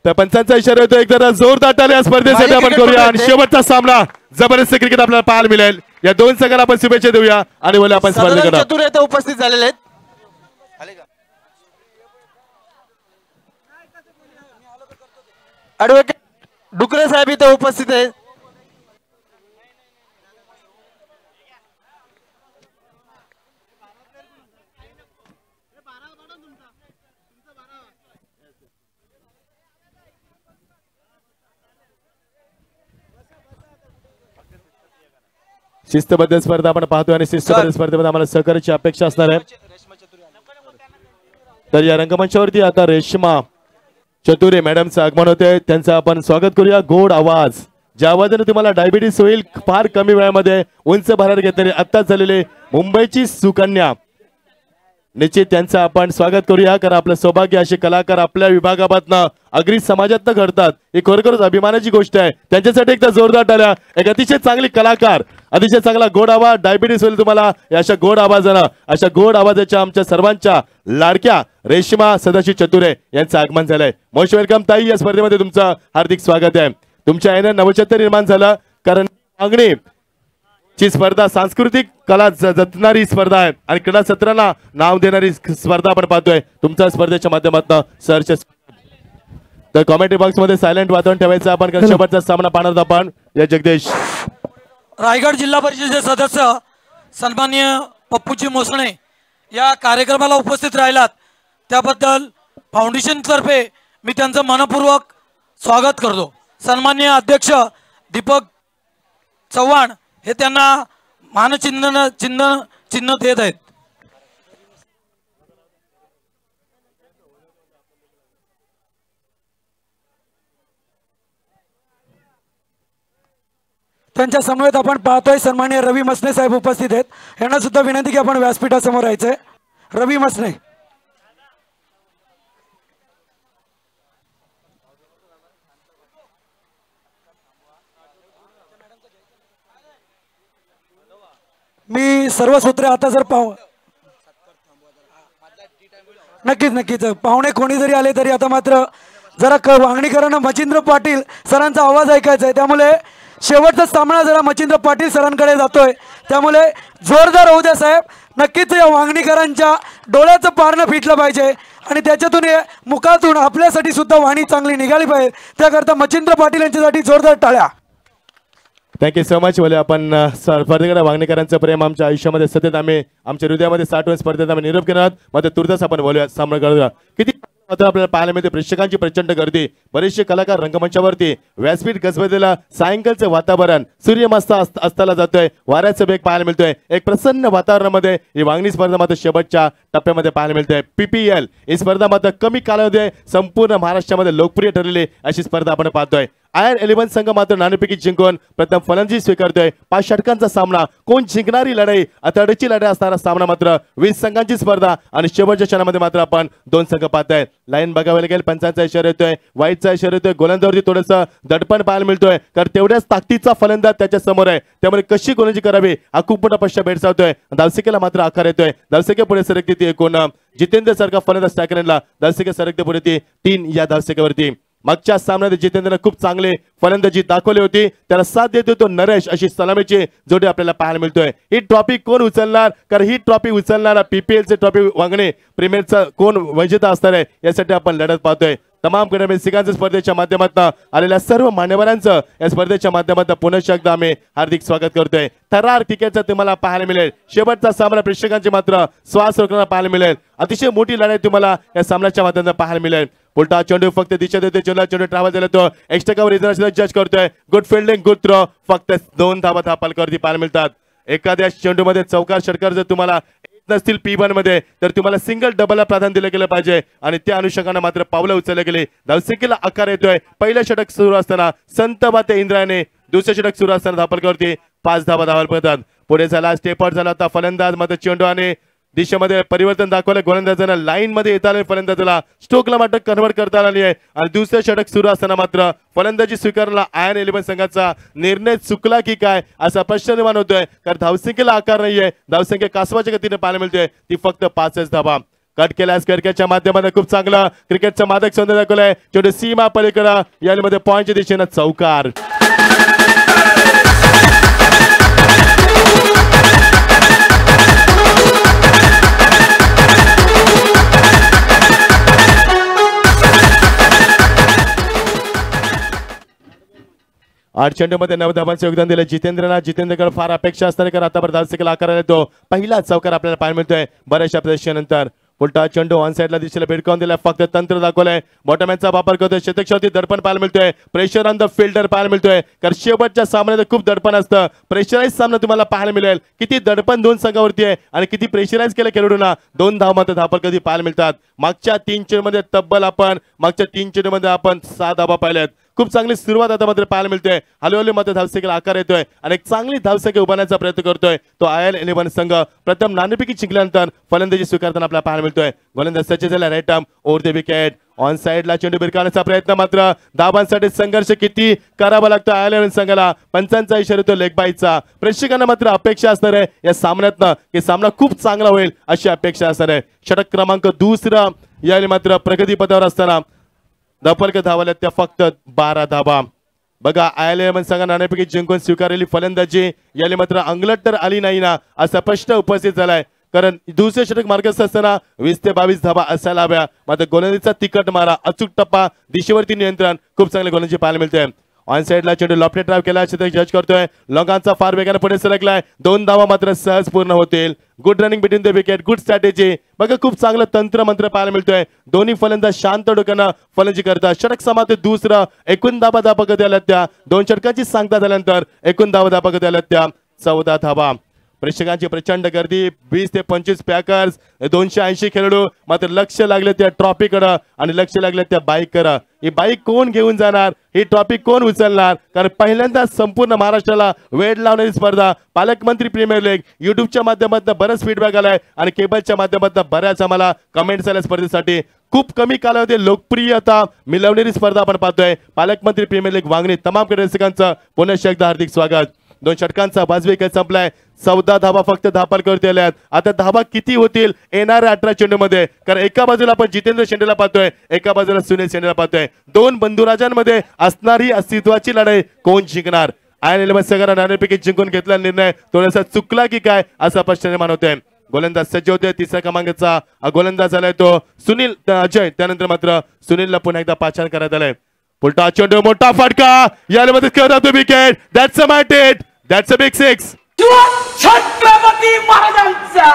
तर पंचांचा इशारा येतो एकदा जोरदार टाळ्या स्पर्धेसाठी आपण करूया आणि शेवटचा सामना जबरदस्त क्रिकेट आपल्याला पाहायला मिळेल। या दोन संघाला आपण शुभेच्छा देऊया आणि बोला आपण स्पर्धेकडे चतुर येथे उपस्थित झालेले आहेत। ॲडव्होकेट डुकरे साहेब इथे उपस्थित आहेत। शिस्तबद्ध स्पर्धा आपण पाहतोय आणि शिस्तबद्ध स्पर्धेमध्ये आम्हाला सहकार्याची अपेक्षा असणार आहे। तर या रंगमंचावरती आता रेश्मा चतुरे मॅडमचं आगमन होते, त्यांचं आपण स्वागत करूया। गोड आवाज, ज्या आवाजाने तुम्हाला डायबिटीस होईल फार कमी वेळामध्ये, उंच भारार घेतलेले आत्ताच झालेले मुंबईची सुकन्या, निश्चित त्यांचं आपण स्वागत करूया। कारण आपलं सौभाग्य असे कलाकार आपल्या विभागामधनं अग्री समाजातनं घडतात, ही खरोखरच अभिमानाची गोष्ट आहे। त्यांच्यासाठी एकदा जोरदार टाळ्या। एक अतिशय चांगली कलाकार, अतिशय चांगला गोड आवाज, डायबिटीस होईल तुम्हाला अशा गोड आवाजानं, अशा गोड आवाजाच्या आमच्या सर्वांच्या लाडक्या रेश्मा सदाशिव चतुरे यांचं आगमन झालंय। मोस्ट वेलकम ताई, या स्पर्धेमध्ये तुमचं हार्दिक स्वागत आहे। तुमच्या याने नवचैतन्य निर्माण झालं, कारण मागणी ची स्पर्धा सांस्कृतिक कला जतनारी स्पर्धा आहे आणि क्रीडा सत्रांना नाव देणारी स्पर्धा आपण पाहतोय। तुमच्या स्पर्धेच्या माध्यमातून सर्च तर कमेंट बॉक्स मध्ये सायलेंट वातावरण ठेवायचं आपण, कारण शेवटचा सामना पाहणार आपण। या जगदीश रायगड जिल्हा परिषदेचे सदस्य सन्माननीय पप्पूजी मोसणे या कार्यक्रमाला उपस्थित राहिलात, त्याबद्दल फाउंडेशन तर्फे मी त्यांचं मनपूर्वक स्वागत करतो। सन्माननीय अध्यक्ष दीपक चव्हाण हे त्यांना चिन्ह देत आहेत। त्यांच्या समवेत आपण पाहतोय सन्माननीय रवी मसने साहेब उपस्थित आहेत, यांना सुद्धा विनंती की आपण व्यासपीठासमोर यायचंय। रवी मसने मी सर्व सूत्रे आता जर नक्कीच पाहुणे कोणी जरी आले तरी आता मात्र जरा वांगणीकरांना मच्छिंद्र पाटील सरांचा आवाज ऐकायचा आहे, त्यामुळे शेवटचा सामना जरा मच्छिंद्र पाटील सरांकडे जातोय, त्यामुळे जोरदार होऊ द्या साहेब। नक्कीच या वांगणीकरांच्या डोळ्याचं पारणं फिटलं पाहिजे आणि त्याच्यातून मुखातून आपल्यासाठी सुद्धा वाणी चांगली निघाली पाहिजे, त्याकरता मच्छिंद्र पाटील यांच्यासाठी जोरदार टाळ्या। Thank you so much. बोले आपण स्पर्धेकडे वांगणीकरांचं प्रेम आमच्या आयुष्यामध्ये सतत आम्ही आमच्या हृदयामध्ये साठवून स्पर्धेत आम्ही निरोप घेणार आहोत। मात्र तुर्तास आपण बोलूया सामना करूया। किती मात्र आपल्याला पाहायला मिळते प्रेक्षकांची प्रचंड गर्दी, बरेचसे कलाकार रंगमंचावरती, व्यासपीठ गजबजलेला सायंकाळचं वातावरण, सूर्यमस्त अस्ताला जातोय, वाऱ्याचा वेग पाहायला मिळतोय। एक प्रसन्न वातावरणामध्ये ही वांगणी स्पर्धा मात्र शेवटच्या टप्प्यामध्ये पाहायला मिळते। PPL ही स्पर्धा मात्र कमी कालावधीमध्ये संपूर्ण महाराष्ट्रामध्ये लोकप्रिय ठरलेली अशी स्पर्धा आपण पाहतोय। आयर्न 11 संघ मात्र नाणेफेकी जिंकून प्रथम फलंदाजी स्वीकारतोय। 5 षटकांचा सामना, कोण जिंकणारी लढाई, अतडीची लढाई असणारा सामना मात्र 20 संघांची स्पर्धा आणि शेवटच्या क्षणामध्ये मात्र आपण 2 संघ पाहतोय। लाईन बघायला लागेल, पंचांचा इशारा येतोय, वाईटचा इशारा येतोय, गोलंदावरती थोडंसं दडपण पाहायला मिळतोय, कारण तेवढ्याच ताकदीचा फलंदाज त्याच्या समोर आहे, त्यामुळे कशी गोलंदाजी करावी हा खूप मोठा प्रश्न भेडसावतोय। धावसंख्येला मात्र आकार येतोय, धावसंख्या पुढे सरकते ती एकूण जितेंद्र सारखा फलंदाज टाकरेला धावसंख्या सरकते पुढे ती 3 या धावसंख्येवरती। मागच्या सामन्यात जितेंद्रने खूप चांगले फलंदाजी दाखवली होती, त्याला साथ देत होतो नरेश, अशी सलामीची जोडी आपल्याला पाहायला मिळतोय। ही ट्रॉफी कोण उचलणार, कारण ही ट्रॉफी उचलणारा PPL चे ट्रॉफी वांगणे प्रीमियरचा कोण विजेता असणार आहे यासाठी आपण लढत पाहतोय। तमाम क्रीडाप्रेमिकांच्या स्पर्धेच्या माध्यमातून आलेल्या सर्व मान्यवरांचं या स्पर्धेच्या माध्यमातून पुनश्च एकदा आम्ही हार्दिक स्वागत करतोय। थरार क्रिकेटचा तुम्हाला पाहायला मिळेल, शेवटचा सामना प्रेक्षकांचे मात्र श्वास रोखण्याला पाहायला मिळेल, अतिशय मोठी लढाई तुम्हाला या सामन्याच्या माध्यमातून पाहायला मिळेल। उलटा चेंडू फक्त दिशा देते, चेंडू ट्रॅव्हल झाला तो एक्स्ट्रा कव्हर इंटरनॅशनल जज करतोय, गुड फिल्डिंग गुड थ्रो, फक्त 2 धावा धापालकरती पाहायला मिळतात। एखाद्या चेंडूमध्ये चौकार षटकार जर तुम्हाला नसतील P1 मध्ये तर तुम्हाला सिंगल डबलला प्राधान्य दिलं गेलं पाहिजे आणि त्या अनुषंगाने मात्र पावलं उचलले गेले। धावसंख्येला आकार येतोय, पहिलं षटक सुरू असताना संत बाते इंद्राने, दुसरे षटक सुरू असताना धापलकरती 5 धावा धावाल पडतात। पुढे झाला स्टेप आउट झाला, आता फलंदाज मध्ये चेंडू आणि दिशेमध्ये परिवर्तन दाखवलं, गोलंदाजांना लाईन मध्ये येता आले, फलंदाजाला स्ट्रोकला मात्र कन्वर्ट करता आली आहे आणि दुसरे षटक सुरू असताना मात्र फलंदाजी स्वीकारला आयर्न 11 संघाचा निर्णय चुकला की काय असा प्रश्न निर्माण होतोय, कारण धावसंख्येला आकार नाहीये, धावसंख्या कासवाच्या गतीने पाहायला मिळते ती फक्त 5च धावा। कट केल्यास क्रिकेटच्या माध्यमातून खूप चांगलं क्रिकेटचं मादक सौंदर्य दाखवलंय. चेंडू सीमा पलीकडे यामध्ये पॉईंटच्या दिशेनं चौकार. आठ चेंडूमध्ये 9 धावांचे योगदान दिले जितेंद्रला. जितेंद्रकडे फार अपेक्षा असणार कारण आतापर्यंत 10 सेकंद आकाराला तो पहिला चौकार आपल्याला पाहायला मिळतोय बऱ्याचशा प्रदर्शनानंतर. उलटा चेंडू ऑन साइडला दिशेला भिडकावून दिलाय. फक्त तंत्र दाखवलंय. बॉटमॅनचा वापर करतोय. शतकशावरती दडपण पाहायला मिळतोय. प्रेशर ऑन द फिल्डर पाहायला मिळतोय कारण शेवटच्या सामन्यात खूप दडपण असतं. प्रेशराईज सामना तुम्हाला पाहायला मिळेल. किती दडपण दोन संघावरती आहे आणि किती प्रेशराईज केलं खेळाडूंना. 2 धाव मात्र धापल कधी पाहायला मिळतात. मागच्या 3 चेंडूमध्ये तब्बल आपण 6 धावा पाहिल्यात. खूप चांगली सुरुवात आता मात्र पाहायला मिळते. हळूहळू मात्र धावसंख्येला आकार येतोय आणि एक चांगली धावसंख्या उभारण्याचा प्रयत्न करतोय तो IL-11 संघ. प्रथम नाणेफेकी जिंकल्यानंतर फलंदाजी स्वीकारताना आपल्याला पाहायला मिळतोय. गोलंदाज सज्ज झाला. Right arm over the wicket. On साइडला चेंडू भिरकावण्याचा प्रयत्न मात्र धावांसाठी संघर्ष किती करावा लागतो IL-11 संघाला. पंचांचा इशारा तो लेग बाईचा. प्रेक्षकांना मात्र अपेक्षा असणार आहे या सामन्यातनं की सामना खूप चांगला होईल अशी अपेक्षा असणार आहे. षटक क्रमांक 2 यावेळी मात्र प्रगतीपथावर असताना धपलक धावल्यात त्या फक्त 12 धावा. बघा IL-11 संघ नाणेफेकी जिंकून स्वीकारलेली फलंदाजी याला मात्र अंगलट तर आली नाही ना असा प्रश्न उपस्थित झालाय कारण दुसरे षटक मार्गस्थ असताना 20 ते 22 धावा असायला हव्या. मात्र गोलंदाजीचा तिकट मारा अचूक टप्पा दिशेवरती नियंत्रण खूप चांगले गोलंदाजी पाहायला मिळते. ऑन साइडला चेंडू लॉफ्टेड ड्राइव्ह केला. षटक जज करतोय. लॉंगांचा फार वेगाने पुढे सरकलाय. 2 धावा मात्र सहज पूर्ण होतील. Good running between the wicket. Good strategy. बघा खूप चांगलं तंत्र मंत्र पाहायला मिळतोय. दोन्ही फलंदाज शांत डोक्यानं फलंदाजी करतात. षटक समाप्त 2 एकूण धावा धापगत आल्यात त्या 2 षटकाची सांगता झाल्यानंतर एकूण धावा धापगत आल्यात त्या 14 धावा. प्रेक्षकांची प्रचंड गर्दी. 20 ते 25 पॅकर्स 280 खेळाडू मात्र लक्ष लागले त्या ट्रॉफीकडे आणि लक्ष लागले त्या बाईककडे. ही बाईक कोण घेऊन जाणार. ही ट्रॉफी कोण उचलणार कारण पहिल्यांदा संपूर्ण महाराष्ट्राला वेळ लावणारी स्पर्धा पालकमंत्री प्रीमियर लीग युट्यूबच्या माध्यमातून बरंच फीडबॅक आलाय आणि केबलच्या माध्यमातून बऱ्याच आम्हाला कमेंट्स आल्या स्पर्धेसाठी. खूप कमी कालावधी लोकप्रियता मिळवणारी स्पर्धा आपण पाहतोय. पालकमंत्री प्रीमियर लीग वांगणी तमाम प्रेक्षकांचं पुन्हा एकदा हार्दिक स्वागत. 2 षटकांचा वाजवी खेळ संपलाय. 14 धावा फक्त धापल करते आल्यात. आता धावा किती होतील येणाऱ्या 18 चेंडूमध्ये कारण एका बाजूला आपण जितेंद्र शेंडेला पाहतोय एका बाजूला सुनील शेंडेला पाहतोय. 2 बंधुराजांमध्ये असणारी अस्तित्वाची लढाई कोण जिंकणार. IL-11 संघाला नाणेफेकी जिंकून घेतला निर्णय थोडासा चुकला की काय असा प्रश्न निर्माण होतोय. गोलंदाज सज्ज होते. 3ऱ्या क्रमांकाचा गोलंदाज झालाय तो सुनील अजय. त्यानंतर मात्र सुनीलला पुन्हा एकदा पाचारण करण्यात आलंय. पुलटा चेंडू मोठा फटका यामध्ये खेळतो wicket. That's a mat hit. That's a big 6. Chhatrapati महाराजांचा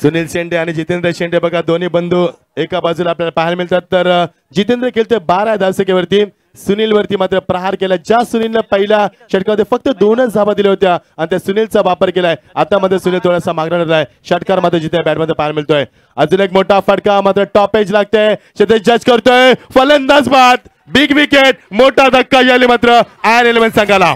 सुनील शेंडे आणि जितेंद्र शेंडे बघा दोन्ही बंधू एका बाजूला आपल्याला पाहायला मिळतात. तर जितेंद्र खेळतोय 12 धावसंख्येवरती. सुनील वरती मात्र प्रहार केला. ज्या सुनीलने पहिल्या षटकामध्ये फक्त 2च धावा दिल्या होत्या आणि त्या सुनीलचा वापर केलाय. आता मध्ये सुनील थोडासा मागणार राहिलाय. षटकार मात्र जिथे बॅटमध्ये पाहायला मिळतोय. अजून एक मोठा फटका मात्र टॉप एज लागतोय. शेते जज करतोय. फलंदाज बाद. Big wicket. मोठा धक्का याले मात्र IL-11 संघाला.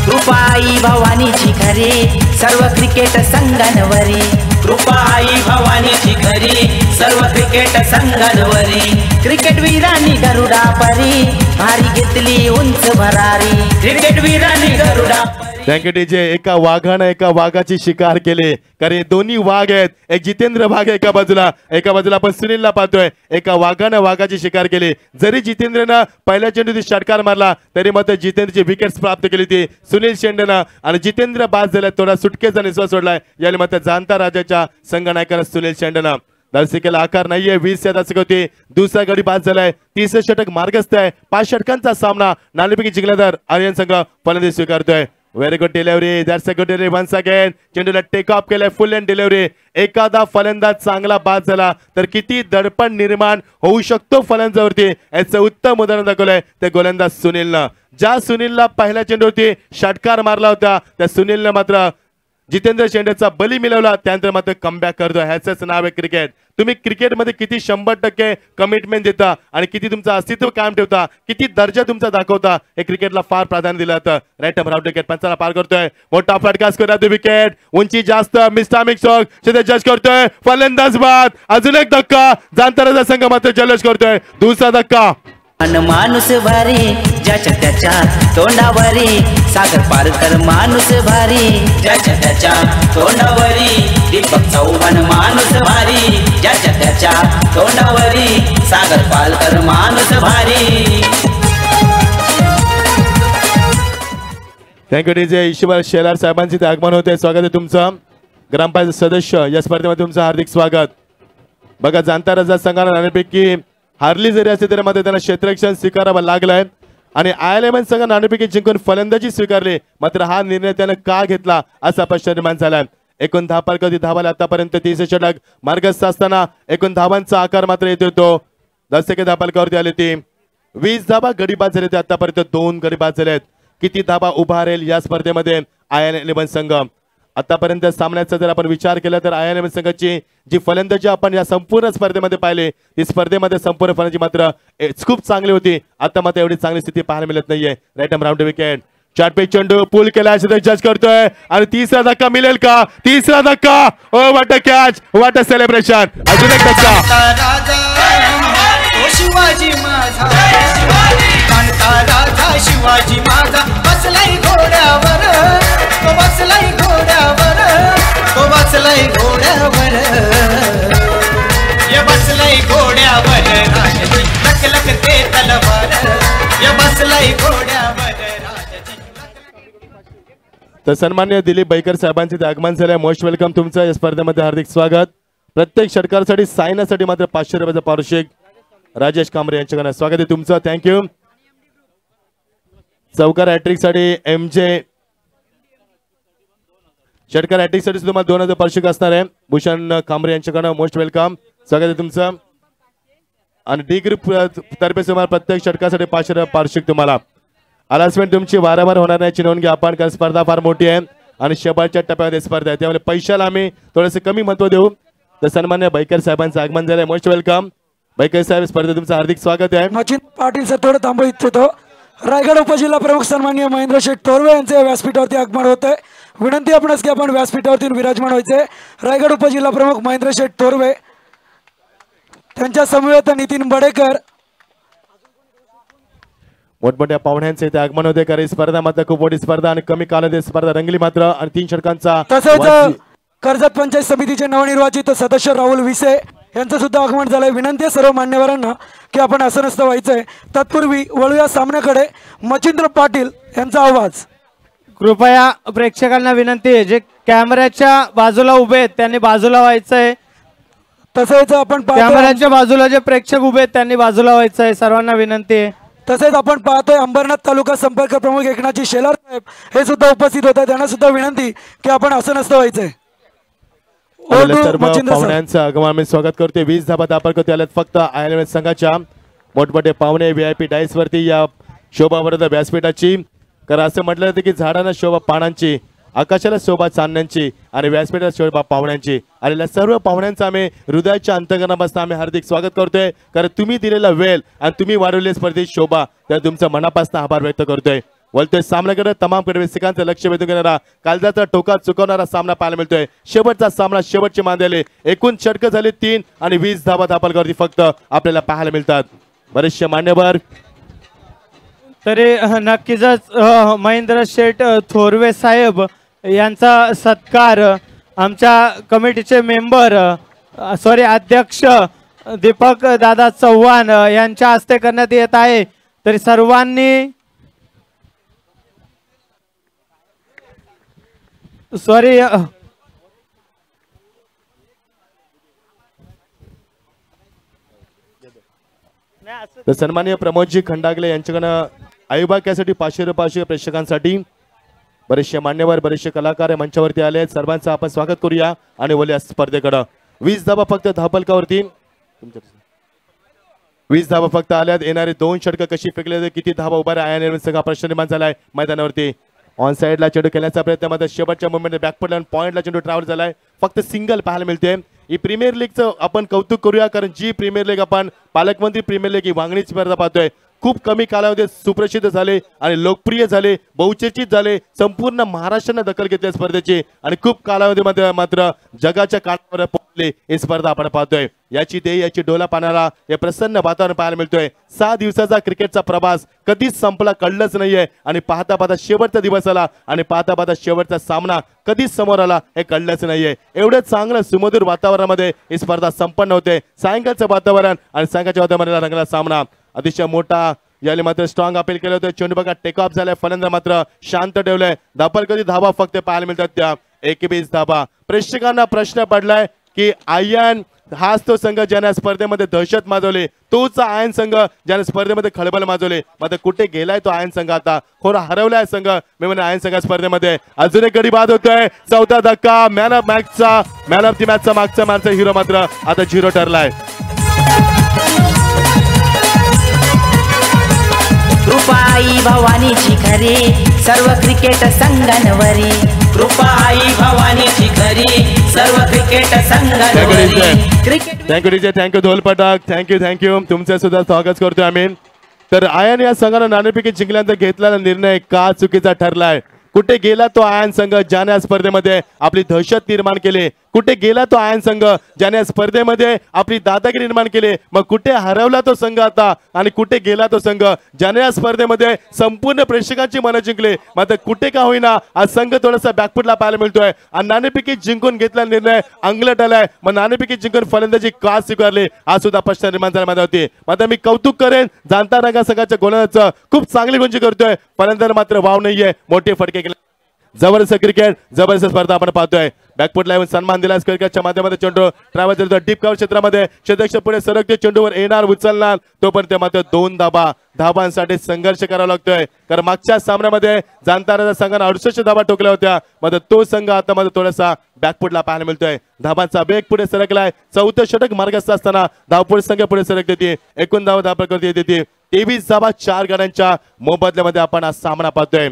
कृपाई भवानीची घरे सर्व क्रिकेट संघांवरी. कृपाई भवानीची घरी सर्व क्रिकेट संघांवरी. क्रिकेट वीरांनी गरुडा परी भारी घेतली उंच भरारी. क्रिकेट वीरांनी गरुडा थँक्यू डीजे. एका वाघानं एका वाघाची शिकार केली कारण दोन्ही वाघ आहेत. एक जितेंद्र वाघ एका बाजूला आपण सुनीलला पाहतोय. एका वाघानं वाघाची शिकार केली. जरी जितेंद्रनं पहिल्या चेंडूत षटकार मारला तरी मात्र जितेंद्रची विकेट्स प्राप्त केली ती सुनील शेंडेनं आणि जितेंद्र बाद झाला. थोडा सुटकेचा निश्वास सोडलाय याला मात्र जाणता राजाच्या संघनायकानं सुनील शेंडेनं. धावसंख्येला आकार नाहीये. 20 या धावसंख्या. दुसरा गडी बाद झालाय. 3रे षटक मार्गस्थ आहे. 5 षटकांचा सामना नाणेफेकी जिंकल्यानंतर आर्यन संघ फलंदाजी स्वीकारतोय. Very good delivery. That's a good delivery once again. चेंडूला टेक ऑफ केलाय. Full end delivery. एखादा फलंदाज चांगला बाद झाला तर किती दडपण निर्माण होऊ शकतो फलंदाजावरती याचं उत्तम उदाहरण दाखवलंय त्या गोलंदाज सुनीलनं. ज्या सुनीलला पहिल्या चेंडूवरती षटकार मारला होता त्या सुनीलनं मात्र जितेंद्र शेंडेचा बली मिळवला त्यानंतर मात्र कमबॅक करतो. ह्याचंच नाव आहे क्रिकेट. तुम्ही क्रिकेटमध्ये किती 100% कमिटमेंट देता आणि किती तुमचं अस्तित्व कायम ठेवता, किती दर्जा तुमचा दाखवता, हे क्रिकेटला फार प्राधान्य दिलं जातं. राईट राऊंड विकेट पंचाला पार करतोय. मोठा फटकाच करतो विकेट. उंची जास्त मिस्टामिक शॉक जज करतोय. फलंदाज बाद. अजून एक धक्का. जाणताराचा संघ मात्र जल्लोष करतोय. दुसरा धक्का. माणूस भारी ज्याच्या त्याच्या तोंडावरी सागर पारकर माणूस भारी ज्याच्या त्याच्या तोंडावरी दीपक चव्हाण माणूस भारी ज्याच्या त्याच्या तोंडावरी सागर पालकर माणूस भारी. थँक्यू डीजे ईश्वर शेलार साहेबांचे ते आगमन होते. स्वागत आहे तुमचं. ग्रामपंचायत सदस्य या स्पर्धेमध्ये तुमचं हार्दिक स्वागत. बघा जाणता राजा संघाला नाणेपैकी हारली जरी असते तरी मात्र त्यांना क्षेत्ररक्षण स्वीकारावं लागलंय आणि IL11 संघ नाणेपैकी जिंकून फलंदाजी स्वीकारली. मात्र हा निर्णय त्यानं का घेतला असा प्रश्न निर्माण झालाय. एकूण धापाल कधी धावाला आतापर्यंत 30 षटक मार्गस्थ असताना एकूण धावांचा आकार मात्र येत होतो. 10 धापालकावरती आले ती 20 धाबा गडी बाद झाले ते आतापर्यंत 2 गडी बाद झालेत. किती धाबा उभारेल या स्पर्धेमध्ये IL11 संघ. आतापर्यंत सामन्याचा जर आपण विचार केला तर IL11 संघाची जी फलंदाजी आपण या संपूर्ण स्पर्धेमध्ये पाहिली ती स्पर्धेमध्ये संपूर्ण फलंदाजी मात्र खूप चांगली होती. आता मात्र एवढी चांगली स्थिती पाहायला मिळत नाहीये. Right round wicket. चाटपे चेंडू पूल केला जज करतोय आणि तिसरा धक्का मिळेल का. तिसरा धक्का. Oh what a catch. What a celebration. अजून एक धक्का. शिवाजी माझा कांता राजा शिवाजी माझा बसलाय घोड्यावर तो बसलाय घोड्यावर तो बसलाय घोड्यावर ये बसलाय घोड्यावर राजाची लक लक ते तलवार ये बसलाय घोड्यावर राजाची. तर सन्मान्य दिलीप बैकर साहेबांचे ते आगमन झाले. मोस्ट वेलकम तुमचं या स्पर्धेमध्ये हार्दिक स्वागत. प्रत्येक षटकारासाठी सायनासाठी मात्र 500 रुपयाचं पारितोषिक राजेश कांबरे यांच्याकडे स्वागत आहे तुमचं. थँक्यू. चौकार हॅट्रिक साठी MJ षटकार हॅट्रिक साठी तुम्हाला 2000 पारितोषिक असणार आहे. भूषण कांबरे यांच्याकडे मोस्ट वेलकम स्वागत आहे तुमचं. आणि डी ग्रुप तर्फे तुम्हाला प्रत्येक षटकासाठी 500 रुपये पारितोषिक तुम्हाला. अनाउन्समेंट तुमची वारंवार होणार नाही नोंद घ्या आपण कारण स्पर्धा फार मोठी आहे आणि शेवटच्या टप्प्यामध्ये स्पर्धा आहे त्यामुळे पैशाला आम्ही थोडेसे कमी महत्व देऊ. तर सन्मान्य बैकर साहेबांचं आगमन झालंय. मोस्ट वेलकम बैकर साहेब. स्पर्धेत तुमचं हार्दिक स्वागत आहे. मचिंद्र पाटील सर थोडं थांबू इच्छितो. रायगड उपजिल्हा प्रमुख सन्माननीय महेंद्र शेठ तोरवे यांचे व्यासपीठावरती आगमन होत आहे. विनंती आपणच की आपण व्यासपीठावरती विराजमान व्हायचे. रायगड उपजिल्हा प्रमुख महेंद्र शेठ तोरवे त्यांच्या समवेत नितीन बडेकर मोठमोठ्या पाहुण्यांचे इथे आगमन होते. कारण स्पर्धा मात्र खूप मोठी स्पर्धा आणि कमी कालावधीत स्पर्धा रंगली मात्र आणि 3 षटकांचा. तसेच कर्जत पंचायत समितीचे नवनिर्वाचित सदस्य राहुल विसे यांचं सुद्धा आगमन झालंय. विनंती सर्व मान्यवरांना की आपण असं नसतं व्हायचंय. तत्पूर्वी वळूया सामन्याकडे. मचिंद्र पाटील यांचा आवाज. कृपया प्रेक्षकांना विनंती आहे जे कॅमेऱ्याच्या बाजूला उभे आहेत त्यांनी बाजूला व्हायचंय. तसेच आपण कॅमेऱ्याच्या बाजूला जे प्रेक्षक उभे आहेत त्यांनी बाजूला व्हायचंय. सर्वांना विनंती आहे. तसेच आपण पाहतोय अंबरनाथ तालुका संपर्क प्रमुख एकनाथजी शेलार साहेब हे सुद्धा उपस्थित होते. त्यांना सुद्धा विनंती की आपण असं नसतं व्हायचंय. सर्व पाहुण्यांचं आगमन आम्ही स्वागत करतोय. 20 धाबा दापर करते आल्यात फक्त IL11 संघाच्या. मोठमोठे पाहुणे VIP डायस वरती या शोभावर्ध व्यासपीठाची. कारण असं म्हटलं जातं की झाडांना शोभा पानांची, आकाशाला शोभा चांदण्यांची आणि व्यासपीठाला शोभा पाहुण्यांची. आलेल्या सर्व पाहुण्यांचं आम्ही हृदयाच्या अंतर्गणापासून आम्ही हार्दिक स्वागत करतोय. कारण तुम्ही दिलेला वेळ आणि तुम्ही वाढवलेली स्पर्धेची शोभा त्या तुमचा मनापासून आभार व्यक्त करतोय. बोलतोय सामन्याकडे तमाम रसिकांचं लक्ष वेधून घेणारा कालजाचा टोका चुकवणारा सामना पाहायला मिळतोय. शेवटचा सामना शेवटचे मानलेले एकूण षटकं झाले 3 आणि 20 धाबा दापालवरती फक्त आपल्याला पाहायला मिळतात. बरेचसे मान्यवर तरी नक्कीच महेंद्र शेठ थोरवे साहेब यांचा सत्कार आमच्या कमिटीचे मेंबर अध्यक्ष दीपक दादा चव्हाण यांच्या हस्ते करण्यात येत आहे. तरी सर्वांनी तर सन्माननीय प्रमोदजी खंडागले यांच्याकडनं आयुभाग्यासाठी 500 रुपये प्रेक्षकांसाठी. बरेचसे मान्यवर बरेचसे कलाकार मंचावरती आले आहेत. सर्वांचं आपण स्वागत करूया आणि बोलूया स्पर्धेकडं. 20 धाबा फक्त धापलकावरती. 20 धाबा फक्त आल्यात. येणारे 2 षटकं कशी फेकले किती धाबा उभा आहे IL11 संघ प्रश्न निर्माण झालाय मैदानावरती. ऑन साइडला चेंडू खेळण्याचा प्रयत्न मात्र शेवटच्या मोमेंट बॅकफुटला पॉईंटला चेंडू ट्रॅव्हल झालाय फक्त सिंगल पाहायला मिळते ही प्रीमियर लीगचं आपण कौतुक करूया कारण जी प्रीमियर लीग आपण पालकमंत्री प्रीमियर लीग ही वांगणी स्पर्धा पाहतोय खूप कमी कालावधीत सुप्रसिद्ध झाले आणि लोकप्रिय झाले बहुचर्चित झाले संपूर्ण महाराष्ट्राने दखल घेतली स्पर्धेची आणि खूप कालावधीमध्ये मात्र जगाच्या कानावर पोहोचले ही स्पर्धा आपण पाहतोय याची देय याची डोला पाहणारा हे प्रसन्न वातावरण पाहायला मिळतोय 6 दिवसाचा क्रिकेटचा प्रवास कधीच संपला कळलंच नाहीये आणि पाहता पाहता शेवटचा दिवस आला आणि पाहता पाहता शेवटचा सामना कधीच समोर आला हे कळलंच नाहीये एवढं चांगलं सुमधुर वातावरणामध्ये ही स्पर्धा संपन्न होते सायंकाळचं वातावरण आणि सायंकाळच्या वातावरणाला रंगला सामना अतिशय मोठा याने मात्र स्ट्रॉंग अपील केलं होतं चेंडू बघा टेक ऑफ झालाय फलंदाज मात्र शांत ठेवलंय धापल कधी धाबा फक्त पाहायला मिळतात त्या 21 धाबा प्रेक्षकांना प्रश्न पडलाय की आयन हाच तो संघ ज्याने स्पर्धेमध्ये दहशत माजवली तोच आयन संघ ज्याने स्पर्धेमध्ये खळबळ माजवले मात्र कुठे गेलाय तो आयन संघ आता खोरा हरवलाय संघ मी म्हणजे आयन संघ स्पर्धेमध्ये अजून एक गडी बाद होतोय चौथा धक्का मॅन ऑफ दी मॅचचा मागचा मॅनचा हिरो मात्र आता 0 ठरलाय कृपाई भवानीची खरी सर्व क्रिकेट संघांवरी कृपाई भवानीची खरी सर्व क्रिकेट संघांवरी क्रिकेट थँक्यू डीजे थँक्यू धोल पटाक थँक्यू तुमचे सुद्धा स्वागत करतोय आम्ही तर आयन या संघानं नाणेफेकी जिंकल्यानंतर घेतलेला निर्णय का चुकीचा ठरलाय कुठे गेला तो आयन संघ ज्याने या स्पर्धेमध्ये आपली दहशत निर्माण केली कुठे गेला तो आयन संघ ज्याने स्पर्धेमध्ये आपली दादागिरी निर्माण केली मग कुठे हरवला तो संघ आता आणि कुठे गेला तो संघ ज्याने या स्पर्धेमध्ये संपूर्ण प्रेक्षकांची मनं जिंकली मात्र कुठे का होईना आज संघ थोडासा बॅकफुटला पाहायला मिळतोय आणि नाणेफेकी जिंकून घेतला निर्णय अंगलट आलाय मग नाणेफेकी जिंकून फलंदाजी का स्वीकारली आज सुद्धा प्रश्न निर्माण झाला माझ्या होती मात्र मी कौतुक करेन जाणता रंगा संघाच्या गोलंदाजाचं खूप चांगली गुंजी करतोय फलंदाज मात्र वाव नाहीये मोठे फटके केले जबरदस्त क्रिकेट जबरदस्त स्पर्धा आपण पाहतोय बॅकफुटला येऊन सन्मान दिला क्रिकेटच्या माध्यमातून चेंडू ट्रॅव्हल करतो डीप कव्हर क्षेत्रामध्ये क्षेत्ररक्षक पुढे सरकते चेंडूवर येणार उचलणार तोपर्यंत मात्र 2 धाबांसाठी संघर्ष करावा लागतोय कारण मागच्या सामन्यामध्ये जाणता संघाने 68 धाबा ठोकल्या होत्या मात्र तो संघ आता मात्र थोडासा बॅकफुटला पाहायला मिळतोय धाबांचा वेग पुढे सरकलाय चौथं षटक मार्गस्थ असताना धावपुढे संघ पुढे सरकते ती एकूण धावा करते येते 23 धाबा 4 गड्यांच्या मोबदल्यामध्ये आपण आज सामना पाहतोय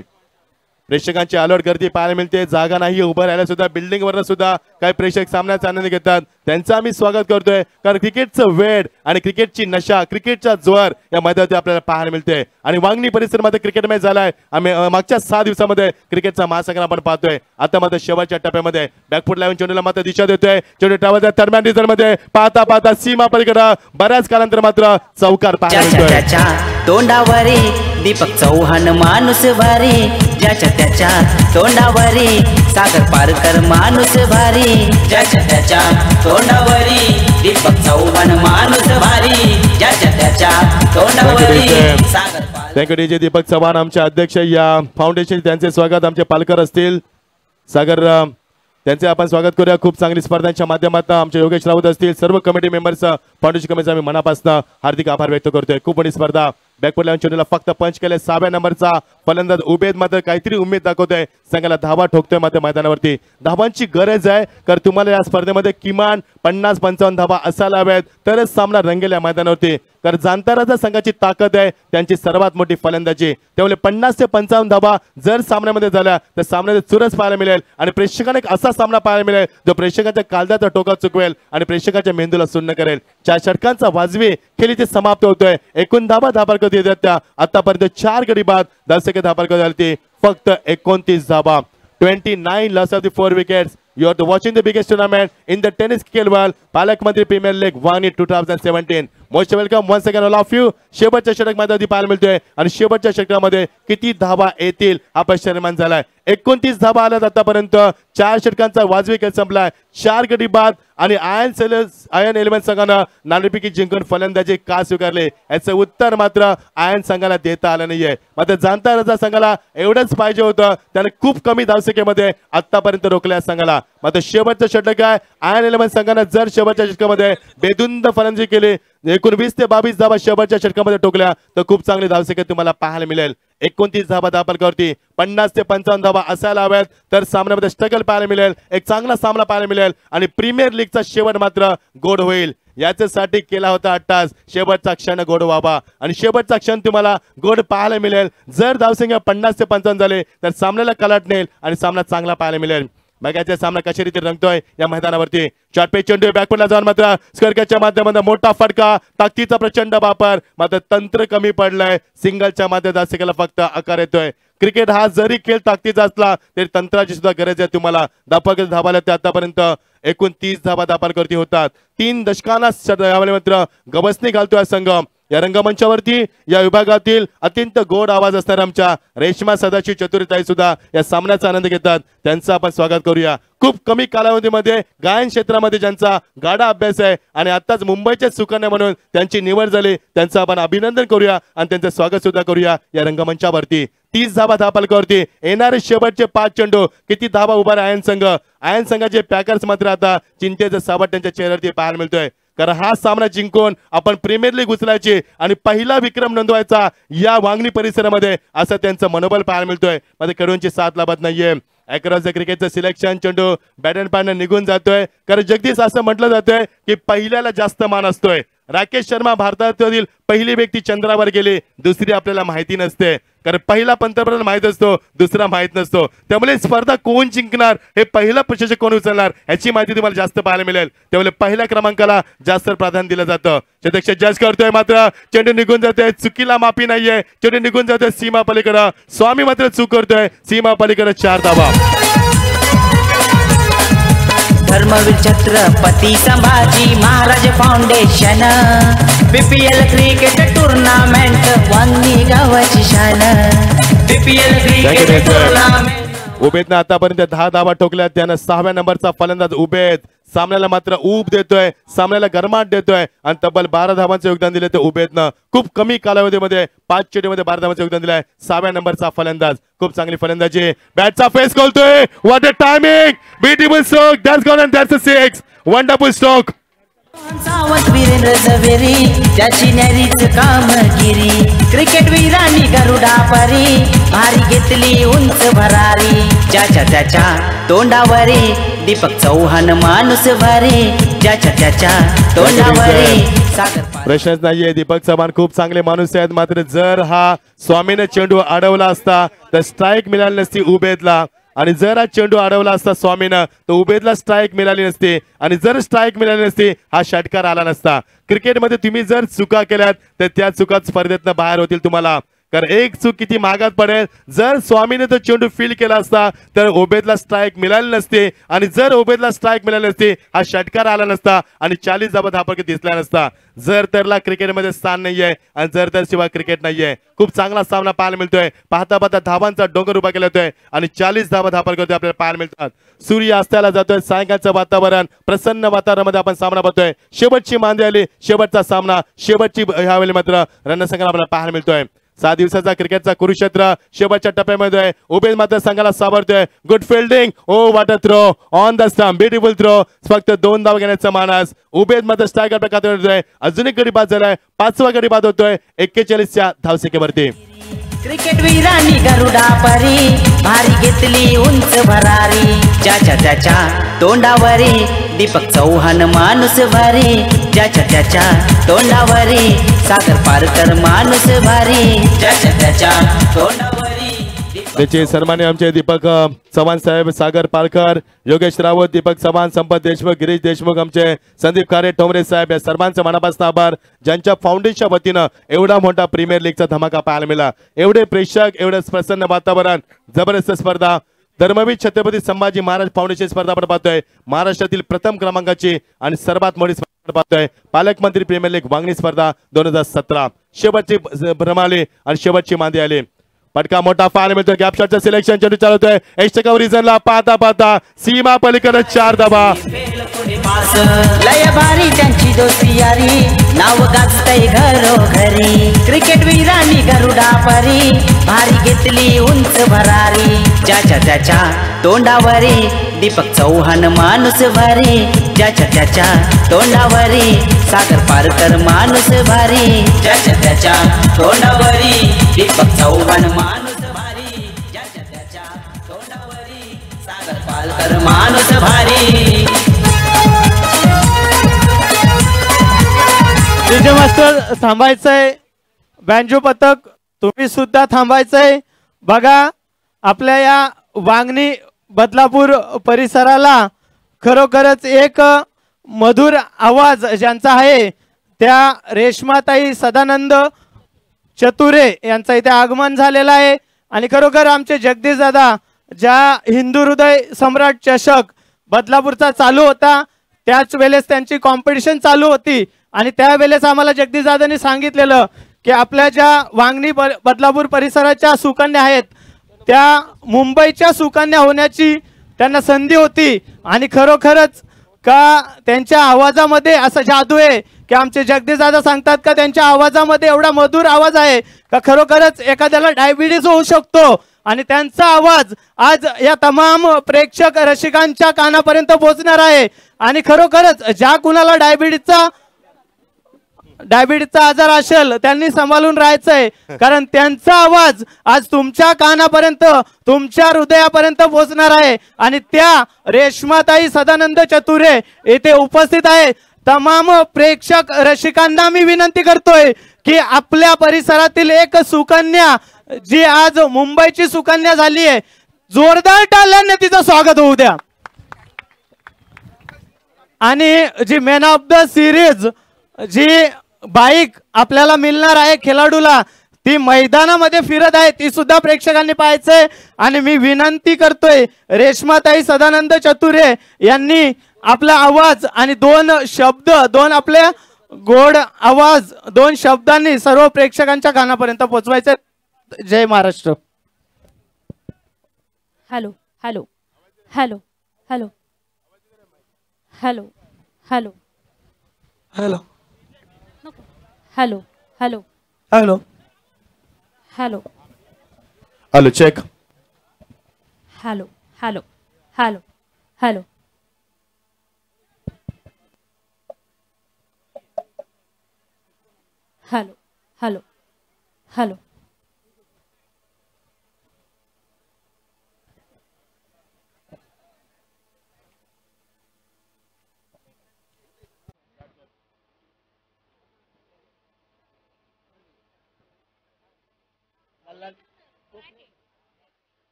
प्रेक्षकांची अलर्ट गर्दी पाहायला मिळते जागा नाही उभं राहायला सुद्धा बिल्डिंग वरनं सुद्धा काही प्रेक्षक सामन्याचा आनंद घेतात त्यांचं आम्ही स्वागत करतोय कारण क्रिकेटचं वेड आणि क्रिकेटची नशा क्रिकेटचा जोर या मैदानात आपल्याला पाहायला मिळते आणि वांगणी परिसरामध्ये क्रिकेट मॅच झालाय आम्ही मागच्या 6 दिवसामध्ये क्रिकेटचा महासंग्राम आपण पाहतोय आता मात्र शेवटच्या टप्प्यामध्ये बॅकफुट लावून चेंडूला मात्र दिशा देतोय चेंडू ट्रॅव्हल दरम्यान रिझल्टमध्ये पाहता पाहता सीमा पलीकडे बऱ्याच कालांतर मात्र चौकार पाहायला मिळतोय तोंडावरी दीपक चव्हाण माणूस भारी ज्याच्या त्याच्या तोंडावरी सागर पारकर माणूस भारी ज्याच्या त्याच्या तोंडावरी दीपक चव्हाण माणूस भारी ज्याच्या त्याच्या तोंडावरी सागर थँक्यू डीजे दीपक चव्हाण आमचे अध्यक्ष या फाउंडेशन त्यांचे स्वागत आमचे पालकर असतील सागर त्यांचे आपण स्वागत करूया खूप चांगली स्पर्धांच्या माध्यमातून आमचे योगेश राऊत असतील सर्व कमिटी मेंबर्स फाउंडेशन कमिटीचा आम्ही मनापासून हार्दिक आभार व्यक्त करतोय खूप मोठी स्पर्धा बॅकवर्ड लावून चेंडूला फक्त पंच केले 6व्या नंबरचा फलंदाज उमेद मात्र काहीतरी उमेद दाखवतोय संघाला धावा ठोकतोय मात्र मैदानावरती धावांची गरज आहे कारण तुम्हाला या स्पर्धेमध्ये किमान 50-55 धावा असायला हव्यात तरच सामना रंगेल या मैदानावरती कारण जाणता संघाची ताकद आहे त्यांची सर्वात मोठी फलंदाजी त्यामुळे 50 ते 55 धावा जर सामन्यामध्ये झाल्या तर सामन्यात चुरस पाहायला मिळेल आणि प्रेक्षकांना एक असा सामना पाहायला मिळेल जो प्रेक्षकांच्या काळजाचा टोका चुकवेल आणि प्रेक्षकांच्या मेंदूला सुन्न करेल 4 षटकांचा वाजवी खेळ इथे समाप्त होतोय एकूण धाबा धाबारकर येतात त्या आतापर्यंत 4 गडी बाद दर्शक धाबारकर झाली फक्त 29 धाबा 29 loss of the 4 wickets. You are watching the biggest tournament in the tennis cricket world. Palak Mantri Premier League won it 2017. Most welcome once again all of you. शेवटच्या षटक मध्ये पाहायला मिळतोय आणि शेवटच्या षटकामध्ये किती धावा येतील हा प्रश्न निर्माण झालाय 29 धावा आल्यात आतापर्यंत 4 षटकांचा वाजवी खेळ संपलाय 4 गडी बाद आणि आयन 11 संघानं नाणेफेकी जिंकून फलंदाजी का स्वीकारले याचं उत्तर मात्र आयन संघाला देता आलं नाहीये मात्र जाणता रजा संघाला एवढंच पाहिजे होतं त्याने खूप कमी धावसंख्येमध्ये आतापर्यंत रोखल्या संघाला मात्र शेवटचं षटक आहे आयन 11 संघानं जर शेवटच्या षटकामध्ये बेधुंद फलंदाजी केली 19 ते 22 धावा शेवटच्या षटकामध्ये टोकल्या तर खूप चांगली धावसंख्या तुम्हाला पाहायला मिळेल 29 धाबा धापलकावरती 50 ते 55 धाबा असायला हव्यात तर सामन्यामध्ये स्ट्रगल पाहायला मिळेल, एक चांगला सामना पाहायला मिळेल आणि प्रीमियर लीगचा शेवट मात्र गोड होईल. याच्यासाठी केला होता अट्टास, शेवटचा क्षण गोड व्हावा आणि शेवटचा क्षण तुम्हाला गोड पाहायला मिळेल. जर धावसंख्या 50 ते 55 झाले तर सामन्याला कलाट नेल आणि सामना चांगला पाहायला मिळेल. बघायचा सामना कशा रीती रंगतोय या मैदानावरती. शॉर्ट पेच चेंडू बॅकवर्डला जाऊन मात्र स्क्वेअरच्या माध्यमातून मोठा फटका, ताकदीचा प्रचंड वापर, मात्र तंत्र कमी पडलंय. सिंगलच्या माध्यमात सिंगलला फक्त आकार येतोय. क्रिकेट हा जरी खेळ ताकदीचा असला तरी तंत्राची सुद्धा गरज आहे. तुम्हाला धावाला ते आतापर्यंत एकूण 30 धाबा धापालकरती होतात. 3 दशकांना मात्र गवसणी घालतोय हा संघ. या रंगमंचावरती या विभागातील अत्यंत गोड आवाज असणाऱ्या आमच्या रेश्मा सदाशिव चतुर्थताई सुद्धा या सामन्याचा आनंद घेतात. त्यांचं आपण स्वागत करूया. खूप कमी कालावधीमध्ये गायन क्षेत्रामध्ये ज्यांचा गाढा अभ्यास आहे आणि आताच मुंबईचे सुकन्या म्हणून त्यांची निवड झाली, त्यांचं आपण अभिनंदन करूया आणि त्यांचं स्वागत सुद्धा करूया या रंगमंचावरती. 30 धाबा धापालकावरती येणारे शेवटचे 5 चेंडू किती धाबा उभा आयन संघ. आयन संघाचे पॅकर्स मात्र आता चिंतेचं सावट त्यांच्या चेहऱ्यावरती पाहायला मिळतोय. कारण हा सामना जिंकून आपण प्रीमियर लीग उचलायची आणि पहिला विक्रम नोंदवायचा या वांगणी परिसरामध्ये असं त्यांचं मनोबल पाहायला मिळतोय. मध्ये खेळूंची साथ लाभत नाहीये. अक्रॉस द क्रिकेटचं सिलेक्शन चेंडू बॅट अँड पॅडनं निघून जातोय. कारण जगदीश असं म्हटलं जातंय की पहिल्याला जास्त मान असतोय. राकेश शर्मा भारतातील पहिली व्यक्ती चंद्रावर गेली, दुसरी आपल्याला माहिती नसते. कारण पहिला पंतप्रधान माहित असतो, दुसरा माहित नसतो. त्यामुळे स्पर्धा कोण जिंकणार, हे पहिला प्रशिक्षक कोण उचलणार याची माहिती तुम्हाला जास्त पाहायला मिळेल. त्यामुळे पहिल्या क्रमांकाला जास्त प्राधान्य दिलं जातं. चेतक जज करतोय मात्र चेंडू निघून जातोय. चुकीला माफी नाहीये. चेंडू निघून जातोय सीमा पलीकडे. स्वामी मात्र चूक करतोय. सीमा पलीकडे 4 धावा. Dharmaveer Chhatrapati Sambhaji Maharaj foundation BPL cricket tournament Vangani गावाची शान. बीपीएल क्रिकेट टूर्नामेंट उबेदनं आतापर्यंत 10 धावा ठोकल्या. त्यानं 6व्या नंबरचा फलंदाज उबेद सामन्याला मात्र ऊब देतोय, सामन्याला गरमाट देतोय आणि तब्बल 12 धावांचं योगदान दिले ते उबेदनं. खूप कमी कालावधीमध्ये 5 चेंडूमध्ये 12 धावांचं योगदान दिलंय. 6व्या नंबरचा फलंदाज. खूप चांगली फलंदाजी. बॅटचा फेस खोलतोय. What a timing. Beautiful stroke. That's gone and that's a 6. Wonderful stroke. Sawant Virendra Zaveri त्याची न्यारीच कामगिरी. क्रिकेट वीरांनी गरुडा परी भारी घेतली उंच भरारी. ज्याच्या त्याच्या तोंडावरी दीपक चव्हाण माणूस भारी. ज्याच्या त्याच्या तोंडावरी सागर. प्रश्नच नाहीये. दीपक चव्हाण खूप चांगले माणूस आहेत. मात्र जर हा स्वामीने चेंडू अडवला असता तर स्ट्राईक मिळाली नसती उबेदला आणि जर हा चेंडू अडवला असता स्वामीनं तर उबेदला स्ट्राईक मिळाली नसती आणि जर स्ट्राईक मिळाली नसती हा षटकार आला नसता. क्रिकेटमध्ये तुम्ही जर चुका केल्यात तर त्या चुका स्पर्धेतनं बाहेर होतील तुम्हाला. कारण एक चूक किती महागात पडेल. जर स्वामीने तो चेंडू फील केला असता तर उबेदला स्ट्राईक मिळाली नसते आणि जर उबेदला स्ट्राईक मिळाली नसते हा षटकार आला नसता आणि 40 धाबा धापक दिसला नसता. जर तरला क्रिकेटमध्ये स्थान नाहीये आणि जर तर शिवाय क्रिकेट नाहीये. खूप चांगला सामना पाहायला मिळतोय. पाहता पाहता धावांचा डोंगर उभा केला जातोय आणि 40 धाबा धापक आपल्याला पाहायला मिळतात. सूर्य अस्ताला जातोय. सायंकाळचं वातावरण प्रसन्न वातावरणामध्ये आपण सामना पाहतोय. शेवटची मांदी आली. शेवटचा सामना. शेवटची ह्यावेळी मात्र रणसंग्राम आपल्याला पाहायला मिळतोय. 6 दिवसाचा क्रिकेटचा कुरुक्षेत्र शेवटच्या टप्प्यामध्ये उबेद मात्र संघाला सावरतोय. Good fielding. Oh what a throw on the stump. Beautiful throw. फक्त 2 धावा घेण्याचा मानस. उबेद मात्र स्ट्रायकर प्रकार होतोय. अजून एक गडी बाद झालाय. 5वा गडी बाद होतोय 41च्या धावसंख्येवरती. क्रिकेट वीरांनी गरुडा परी भारी घेतली उंच भरारी. ज्याच्या त्याच्या तोंडावरी दीपक चव्हाण माणूस भारी. ज्याच्या त्याच्या तोंडावरी सागर पारकर माणूस भारी. ज्याच्या त्याच्या तोंडावरी. त्याचे सन्मान्य आमचे दीपक चव्हाण साहेब, सागर पारकर, योगेश रावत, दीपक चव्हाण, संपत देशमुख, गिरीश देशमुख, आमचे संदीप खारे, ठोंबरे साहेब या सर्वांचं मनापासून आभार. ज्यांच्या फाउंडेशनच्या वतीनं एवढा मोठा प्रीमियर लीगचा धमाका पाहायला मिळाला. एवढे प्रेक्षक, एवढं प्रसन्न वातावरण, जबरदस्त स्पर्धा. धर्मवीर छत्रपती संभाजी महाराज फाउंडेशन स्पर्धा आपण पाहतोय. महाराष्ट्रातील प्रथम क्रमांकाची आणि सर्वात मोठी स्पर्धा पाहतोय. पालकमंत्री प्रीमियर लीग वांगणी स्पर्धा 2017 शेवटची भ्रमाली आणि शेवटची मांदी आली. पटका मोठा पाहायला मिळतोय. गॅप शॉटचं सिलेक्शन चेंडू चालवतोय. एक्स्ट्रा रिझनला पाहता पाहता सीमा पलीकडे 4 धावा. लय भारी त्यांची दोस्ती यारी. नाव गाजतय घरोघरी. क्रिकेट वीरांनी गरुडा परी भारी घेतली उंच भरारी. ज्याच्या त्याच्या तोंडावरी दीपक चव्हाण माणूस भारी ज्याच्या त्याच्या तोंडावरी सागर पारकर माणूस भारी ज्याच्या त्याच्या तोंडावरी दीपक चव्हाण माणूस भारी ज्याच्या त्याच्या तोंडावरी सागर पालकर माणूस भारी डीजे मास्टर थांबायचंय बँजो पथक तुम्ही सुद्धा थांबायचंय बघा आपल्या या वांगणी बदलापूर परिसराला खरोखरच एक मधुर आवाज ज्यांचा आहे त्या रेश्माताई सदानंद चतुरे यांचा इथे आगमन झालेलं आहे आणि खरोखर आमचे जगदीश दादा ज्या हिंदू हृदय सम्राट चषक बदलापूरचा चालू होता त्याच वेळेस त्यांची कॉम्पिटिशन चालू होती आणि त्यावेळेस आम्हाला जगदीश दादांनी सांगितलेलं की आपल्या ज्या वांगणी बदलापूर परिसराच्या सुकन्या आहेत त्या मुंबईच्या सुकन्या होण्याची त्यांना संधी होती आणि खरोखरच का त्यांच्या आवाजामध्ये असं जादू आहे की आमचे जगदीश दादा सांगतात का त्यांच्या आवाजामध्ये एवढा मधुर आवाज आहे का खरोखरच एखाद्याला डायबिटीज होऊ शकतो आणि त्यांचा आवाज आज या तमाम प्रेक्षक रसिकांच्या कानापर्यंत पोहोचणार आहे आणि खरोखरच ज्या कुणाला डायबिटीजचा आजार असेल त्यांनी सांभाळून राहायचंय कारण त्यांचा आवाज आज तुमच्या कानापर्यंत तुमच्या हृदयापर्यंत पोहोचणार आहे आणि त्या रेश्माताई सदानंद चतुरे येथे उपस्थित आहे तमाम प्रेक्षक रसिकांना मी विनंती करतोय की आपल्या परिसरातील एक सुकन्या जी आज मुंबईची सुकन्या झाली आहे जोरदार टाळ्यांनी तिचं स्वागत होऊ द्या आणि जी मॅन ऑफ द सिरीज जी बाईक आपल्याला मिळणार आहे खेळाडूला ती मैदानामध्ये फिरत आहे ती सुद्धा प्रेक्षकांनी पाहायचंय आणि मी विनंती करतोय रेश्माताई सदानंद चतुरे यांनी आपला आवाज आणि दोन आपल्या गोड आवाज 2 शब्दांनी सर्व प्रेक्षकांच्या कानापर्यंत पोहोचवायचे जय Maharashtra hello hello hello hello hello hello hello hello hello hello hello hello check hello hello hello hello hello hello hello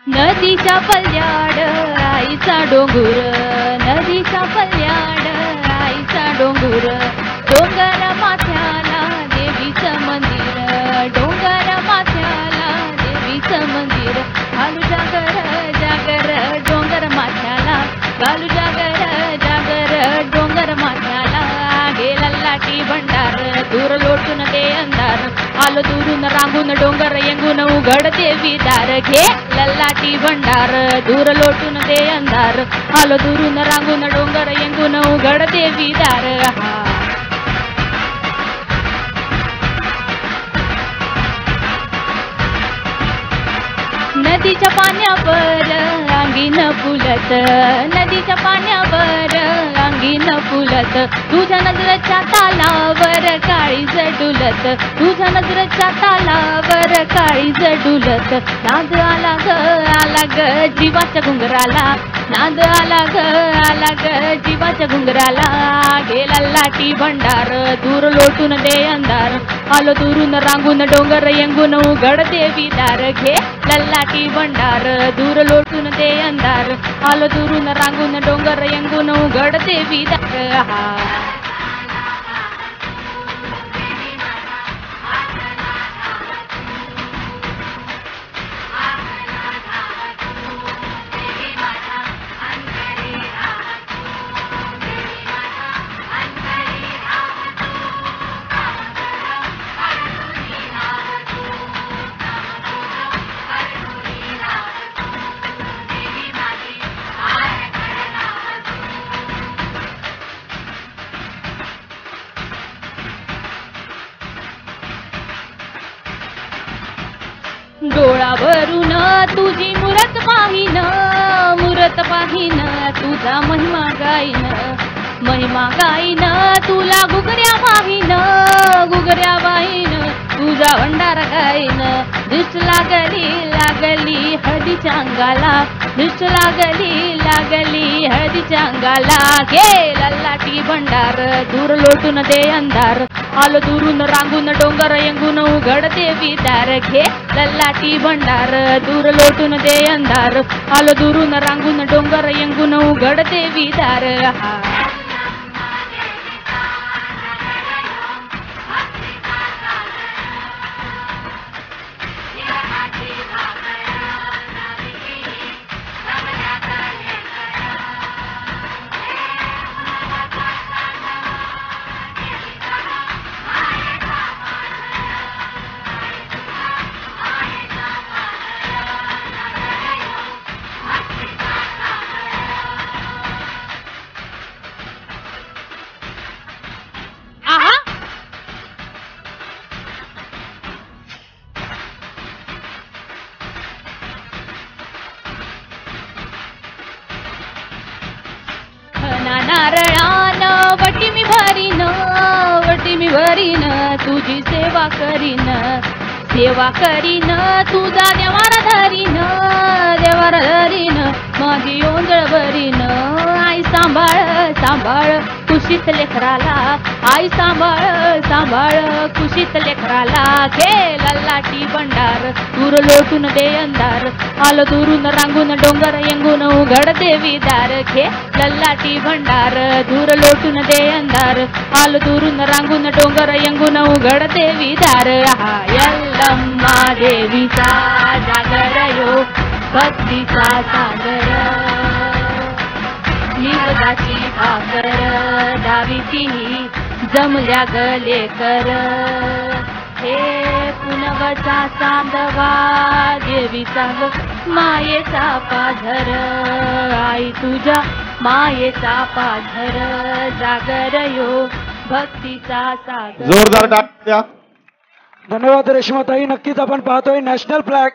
नदीच्या पल्याड आईचा डोंगर नदीच्या पल्याड आईचा डोंगर डोंगर माथ्याला देवीचं मंदिर डोंगर माथ्याला देवीचं मंदिर घालू जागर जागर डोंगर माथ्याला घालू जागर जागर डोंगर माथ्याला गेला लाटी भंडार दूर लोटून दे अंधार आलो दुरून रांगून डोंगर येंगून उघड देवी दार घे लल्लाटी भंडार दूर लोटून दे अंधार आलो दुरून रांगून डोंगर येंगून उघड देवी दार नदीच्या पाण्यावर अंगीन फुलत नदीच्या पाण्यावर अंगीन फुलत तुझ्या नजरेच्या तालावर काळीज डुलत तुझ्या नजरेच्या तालावर काळीज डुलत नाद आला ग जीवाच्या घुंगराला नाद आला ग जीवाच्या घुंगराला गेला लाटी भंडार दूर लोटून दे अंधार आलो दुरून रांगून डोंगर येंगून उघड देवी दार घे लल्लाटी भंडार दूर लोटून दे अंधार आलो दुरून रांगून डोंगर येंगून उघड देवी दार डोळा भरून तुझी मुरत पाहिन तुझा महिमा गाईन तुला घुगऱ्या वाहीन तुझा भंडारा गाईन दृष्ट लागली हळदीच्या अंगाला दृष्ट लागली हळदीच्या अंगाला घे लल्लाटी भंडार दूर लोटून दे अंधार आलो दुरून रांगून डोंगर यंगून उघड देवी दार घे लल्लाटी भंडार दूर लोटून दे अंधार आलो दुरून रांगून डोंगर यंगून उघड देवी दार नारळान वटी मी भरीन तुझी सेवा करीन तुझा देवार धरीन माझी ओंजळ भरीन आई सांभाळ कुशीत लेकराला आई सांभाळ कुशीत लेकराला घे लल्लाटी भंडार दूर लोटून दे अंधार आलो दुरून रांगून डोंगर यंगून उघड देवी दार घे लल्लाटी भंडार दूर लोटून दे अंधार आलो दुरून रांगून डोंगर यंगून उघड देवी दार हा यल्लम्मा देवीचा जागर यो भक्तीचा सागर निवदाची भाकर डावीची जमल्या गले कर हे पुनवचा चांदवा देवीचा मायेचा पाझर आई तुझ्या मायेचा पाझर जागर यो भक्तीचा सागर जोरदार टाळ्या. धन्यवाद रेश्माताई. नक्कीच आपण पाहतोय नॅशनल फ्लॅग.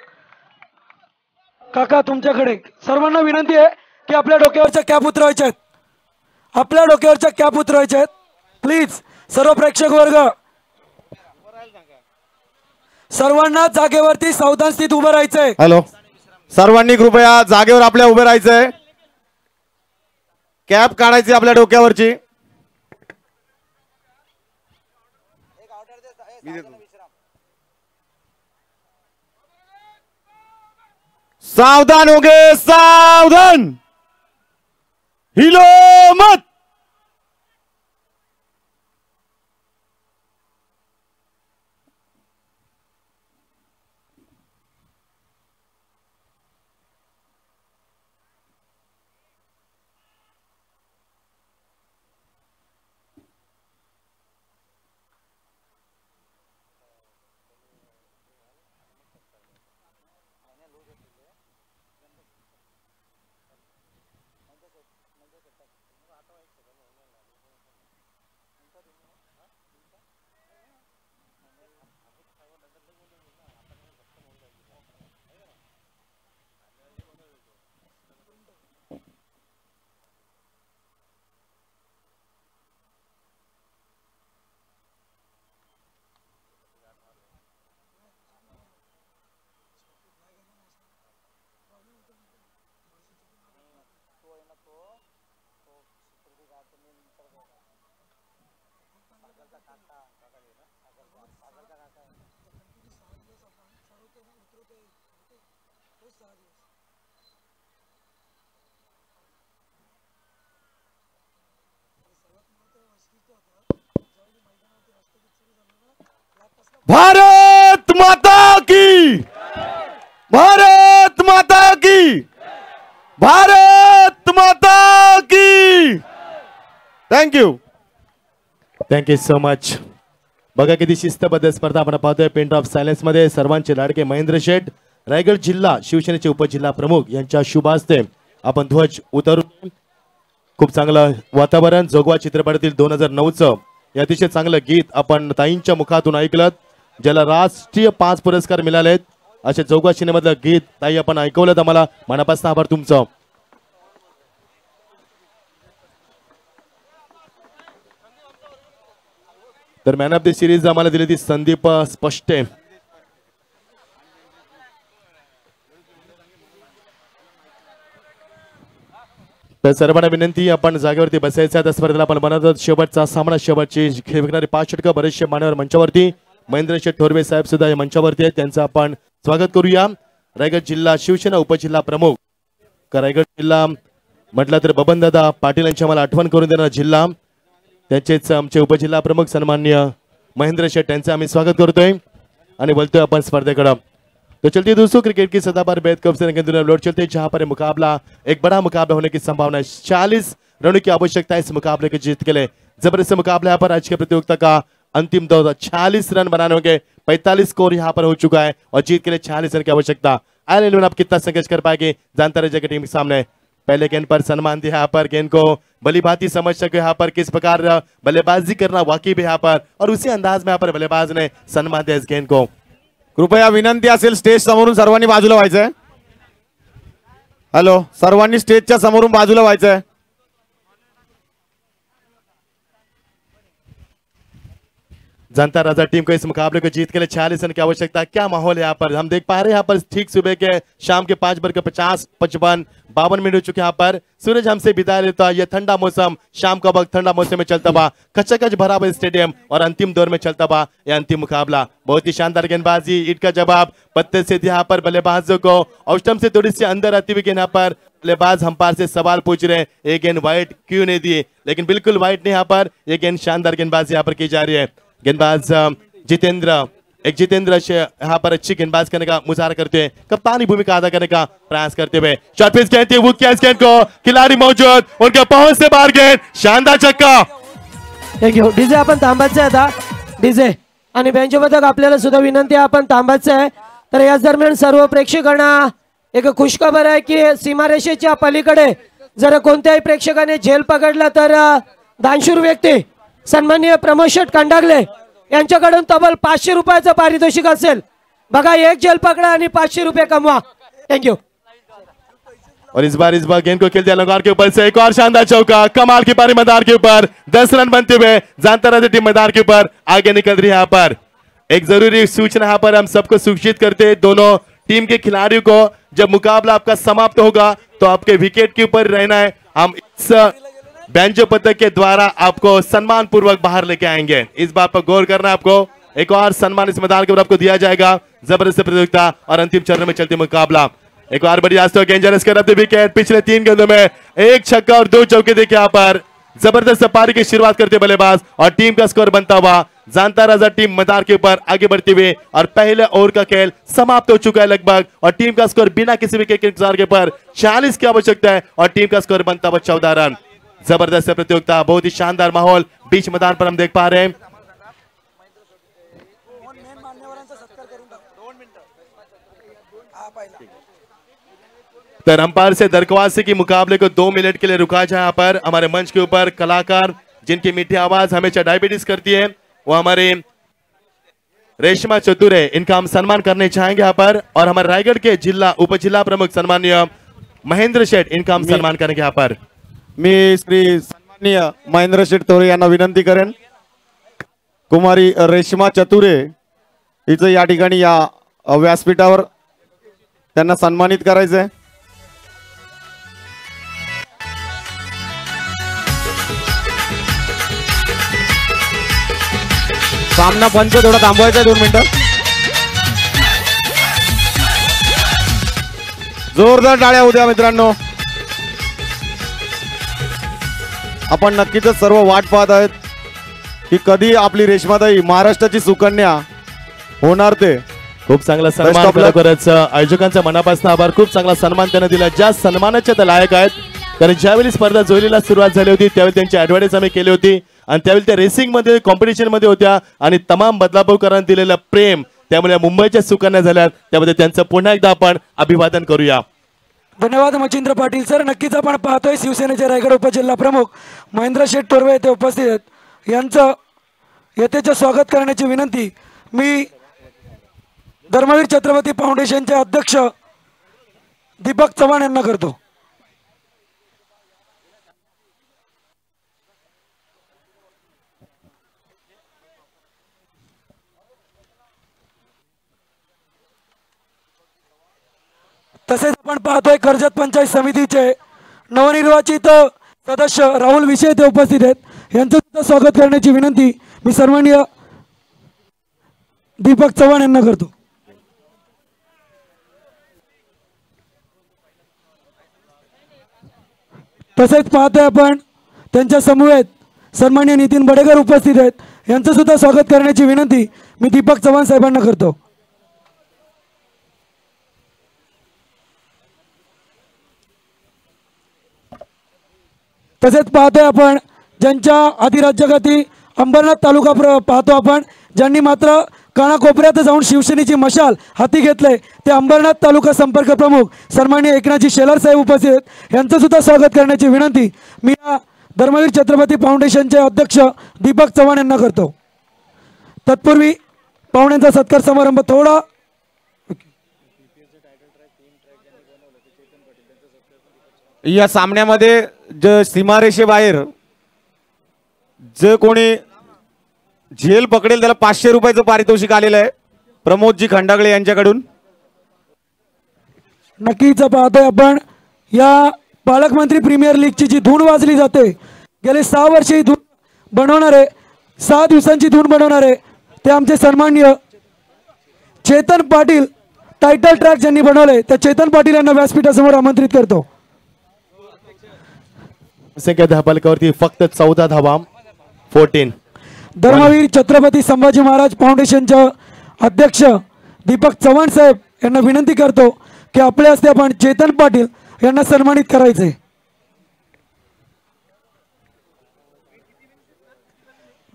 काका तुमच्याकडे सर्वांना विनंती आहे की आपल्या डोक्यावरच्या कॅप उतरवायच्या आहेत. प्लीज सर्व प्रेक्षक वर्ग सर्वांना जागेवरती सावधान स्थित उभं राहायचंय. हॅलो, सर्वांनी कृपया जागेवर आपल्या उभे राहायचंय. कॅप काढायची आपल्या डोक्यावरची. सावधान हो गए, सावधान. हिलो मत. भारत माता की, भारत माता की, भारत माता की. Thank you, thank you so much. बघा किती शिस्तबद्ध स्पर्धा आपण पाहतोय. पेंट ऑफ सायलेन्स मध्ये सर्वांचे लाडके महेंद्र शेठ, रायगड जिल्हा शिवसेनेचे उपजिल्हा प्रमुख यांच्या शुभ हस्ते आपण ध्वज उतरून खूप चांगलं वातावरण. जोगवा चित्रपटातील 2009चं हे अतिशय चांगलं गीत आपण ताईंच्या मुखातून ऐकलं, ज्याला राष्ट्रीय 5 पुरस्कार मिळालेत. असे चौकशीमधलं गीत ताई आपण ऐकवलं तर मला मनापासून आभार तुमचं. तर मॅन ऑफ द सिरीज आम्हाला दिली ती संदीप स्पष्टे. तर सर्वांना विनंती आपण जागेवरती बसायचं. त्या स्पर्धेला आपण बनवतात शेवटचा सामना. शेवटची खेळणारे 5 षटकं बरेचसे मान्यवर मंचावरती. महेंद्र शेठ थोरवे साहेब सुद्धा या मंचावरती आहेत. त्यांचं आपण स्वागत करूया. रायगड जिल्हा शिवसेना उपजिल्हा प्रमुख. रायगड जिल्हा म्हटलं तर बबनदादा पाटील यांची आम्हाला आठवण करून देणारा जिल्हा. त्यांचेच आमचे उपजिल्हा प्रमुख सन्मान्य महेंद्र शेठ यांचं आम्ही स्वागत करतोय आणि बोलतोय आपण स्पर्धेकडे. तो चलती दोस्तों क्रिकेट की सदाबहार बेहद कप से लौट चलते जहां पर मुकाबला एक बड़ा मुकाबला होने की संभावना है. 40 रनों की आवश्यकता है इस मुकाबले के जीत के लिए. जबरदस्त मुकाबला यहाँ पर आज के प्रतियोगिता का अंतिम दौर. 40 रन बनाने होंगे. 45 स्कोर यहाँ पर हो चुका है और जीत के लिए 40 रन की आवश्यकता. आयल आप कितना संघर्ष कर पाएंगे जानता रहिए टीम के सामने. पहले गेंद पर सन्मान दिया यहाँ पर. गेंद को भली भांति समझ सके यहाँ पर किस प्रकार बल्लेबाजी करना वाकई भी यहाँ पर और उसी अंदाज में यहाँ पर बल्लेबाज ने सन्मान दिया इस गेंद को. कृपया विनंती असेल स्टेज समोरून सर्वांनी बाजूला व्हायचंय. हॅलो, सर्वांनी स्टेजच्या समोरून बाजूला व्हायचंय. जनता राजा टीम को इस मुकाबले को जीत के लिए 40 रन की आवश्यकता. क्या माहौल है यहाँ पर. हम देख पा रहे हैं यहाँ पर ठीक सुबह के शाम के 5:50 50 55 52 मिनट हो चुके यहाँ पर. सूरज हमसे विदाई लेता. यह ठंडा मौसम शाम का वक्त ठंडा मौसम में चलता हुआ कचकच भरा हुआ स्टेडियम और अंतिम दौर में चलता हुआ यह अंतिम मुकाबला. बहुत ही शानदार गेंदबाजी. ईट का जवाब पत्ते से यहाँ पर बल्लेबाजों को ऑस्टम से थोड़ी सी अंदर आती हुई गेंद यहाँ पर बल्लेबाज अंपायर से सवाल पूछ रहे हैं ये गेंद वाइट क्यों नहीं दिए, लेकिन बिल्कुल वाइट नहीं. यहाँ पर यह गेंद शानदार गेंदबाजी यहाँ पर की जा रही है. गेंदबाज जितेंद्र यहाँ पर अच्छी गेंदबाज करने का मुजाहरा करते हैं. कप्तानी भूमिका अदा करने का प्रयास करते हुए शॉट पिच कहते हैं वो क्या इस गेंद को खिलाड़ी मौजूद उनके पहुंच से बाहर गेंद. शानदार छक्का. थँक्यू. डीजे आपण थांबायचं आहे आता. डीजे आणि बेंचोबद्दल आपल्याला सुद्धा विनंती आहे आपण थांबायचं आहे. तर याच दरम्यान सर्व प्रेक्षकांना एक खुशखबर आहे की सीमारेषेच्या पलीकडे जर कोणत्याही प्रेक्षकाने झेल पकडला तर दानशूर व्यक्ती सन्माननीय प्रमोद शेठ कंडागले यांच्याकडून तब्बल 500 रुपयाचं पारितोषिक असेल. बघा, एक झेल पकडा आणि 500 रुपये कमवा. थँक्यू. और इस बार गेंद को खेल दिया लगार के ऊपर से. एक और शानदार चौका. कमाल की पारी मैदान के ऊपर. 10 रन बनते हुए जानता रहते टीम मैदान के ऊपर आगे निकल रही है. यहाँ पर एक जरूरी सूचना यहाँ पर हम सबको सूचित करते हैं दोनों टीम के खिलाड़ियों को. जब मुकाबला आपका समाप्त होगा तो आपके विकेट के ऊपर रहना है. हम इस बैंजो पदक के द्वारा आपको सम्मान पूर्वक बाहर लेके आएंगे. इस बात पर गौर करना आपको. एक और सम्मान इस मैदान के ऊपर आपको दिया जाएगा. जबरदस्त प्रतियोगिता और अंतिम चरण में चलते मुकाबला. एक और बड़ी आज तो डेंजरस कर रहे विकेट. पिछले 3 गेंदों में 1 छक्का और 2 चौके देखे यहाँ पर. जबरदस्त पारी की शुरुआत करते बल्लेबाज और टीम का स्कोर बनता हुआ जानता राजा टीम मैदान के ऊपर आगे बढ़ती हुई और पहले ओवर का खेल समाप्त हो चुका है लगभग और टीम का स्कोर बिना किसी विकेट के इंतजार के ऊपर 40 की आवश्यकता है और टीम का स्कोर बनता हुआ 14 रन. जबरदस्त प्रतियोगिता. बहुत ही शानदार माहौल बीच मैदान पर हम देख पा रहे हैं. तर अंपायर से दरख्वास्त है कि मुकाबले को 2 मिनट के लिए रुका जाए. यहाँ पर हमारे मंच के ऊपर कलाकार जिनकी मीठी आवाज हमेशा डायबिटीज करती है वो हमारे रेशमा चतुरे, इनका हम सम्मान करने चाहेंगे यहाँ पर. और हमारे रायगढ़ के जिला उपजिला प्रमुख सन्माननीय महेंद्र शेठ, इनका हम सम्मान करेंगे यहाँ पर. मी श्री सन्माननीय महेंद्र शेठ थोरे यांना विनंती करेन कुमारी रेश्मा चतुरे हिचं या ठिकाणी या व्यासपीठावर त्यांना सन्मानित करायचंय. सामना पंच थोडा थांबवायचा आहे 2 मिनिटं. जोरदार टाळ्या उद्या मित्रांनो. आपण नक्कीच सर्व वाट पाहत आहेत की कधी आपली रेश्माताई महाराष्ट्राची सुकन्या होणार ते. खूप चांगला सन्मान खरोखरच आयोजकांचा मनापासून आभार. खूप चांगला सन्मान त्यांना दिला. ज्या सन्मानाचे ते लायक आहेत. कारण ज्यावेळी स्पर्धा जोलीला सुरुवात झाली होती त्यावेळी त्यांची ऍडव्हर्टाईज आम्ही केली होती आणि त्यावेळी त्या रेसिंग मध्ये कॉम्पिटिशन मध्ये होत्या आणि तमाम बदलापूरकरांनी दिलेलं प्रेम त्यामुळे मुंबईच्या सुकन्या झाल्या. त्यामध्ये त्यांचं पुन्हा एकदा आपण अभिवादन करूया. धन्यवाद मच्छिंद्र पाटील सर. नक्कीच आपण पाहतोय शिवसेनेचे रायगड उपजिल्हा प्रमुख महेंद्र शेठ थोरवे येथे उपस्थित आहेत. यांचं येथेच स्वागत करण्याची विनंती. मी धर्मवीर छत्रपती फाउंडेशनचे अध्यक्ष दीपक चव्हाण यांना करतो. तसेच आपण पाहतोय कर्जत पंचायत समितीचे नवनिर्वाचित सदस्य राहुल विषय ते उपस्थित आहेत. यांचं सुद्धा स्वागत करण्याची विनंती मी सन्माननीय दीपक चव्हाण यांना करतो. तसेच पाहतोय आपण त्यांच्या समवेत सन्माननीय नितीन बडेकर उपस्थित आहेत. यांचं सुद्धा स्वागत करण्याची विनंती मी दीपक चव्हाण साहेबांना करतो. तसेच पाहतोय आपण ज्यांच्या अधिराज्यगती अंबरनाथ तालुका पाहतो आपण, ज्यांनी मात्र कानाकोपऱ्यात जाऊन शिवसेनेची मशाल हाती घेतले ते अंबरनाथ तालुका संपर्क प्रमुख सन्माननीय एकनाथजी शेलार साहेब उपस्थित आहेत. यांचं सुद्धा स्वागत करण्याची विनंती मी धर्मवीर छत्रपती फाउंडेशनचे अध्यक्ष दीपक चव्हाण यांना करतो. तत्पूर्वी पाहुण्यांचा सत्कार समारंभ थोडा या सामन्यामध्ये सीमारेषेबाहेर जे कोणी झेल पकडेल त्याला 500 रुपयाचं पारितोषिक आलेलं आहे प्रमोदजी खंडागळे यांच्याकडून. नक्कीच पाहतोय आपण या पालकमंत्री प्रीमियर लीगची जी धून वाजली जाते गेले 6 वर्षे ही धून बनवणारे 6 दिवसांची धून बनवणारे ते आमचे सन्माननीय चेतन पाटील टायटल ट्रॅक ज्यांनी बनवले त्या चेतन पाटील यांना व्यासपीठासमोर आमंत्रित करतो. संख्या धापालकावरती फक्त 14 धावा 14. धर्मवीर छत्रपती संभाजी महाराज फाउंडेशनचे अध्यक्ष दीपक चव्हाण साहेब यांना विनंती करतो की आपल्या हस्ते आपण चेतन पाटील यांना सन्मानित करायचे.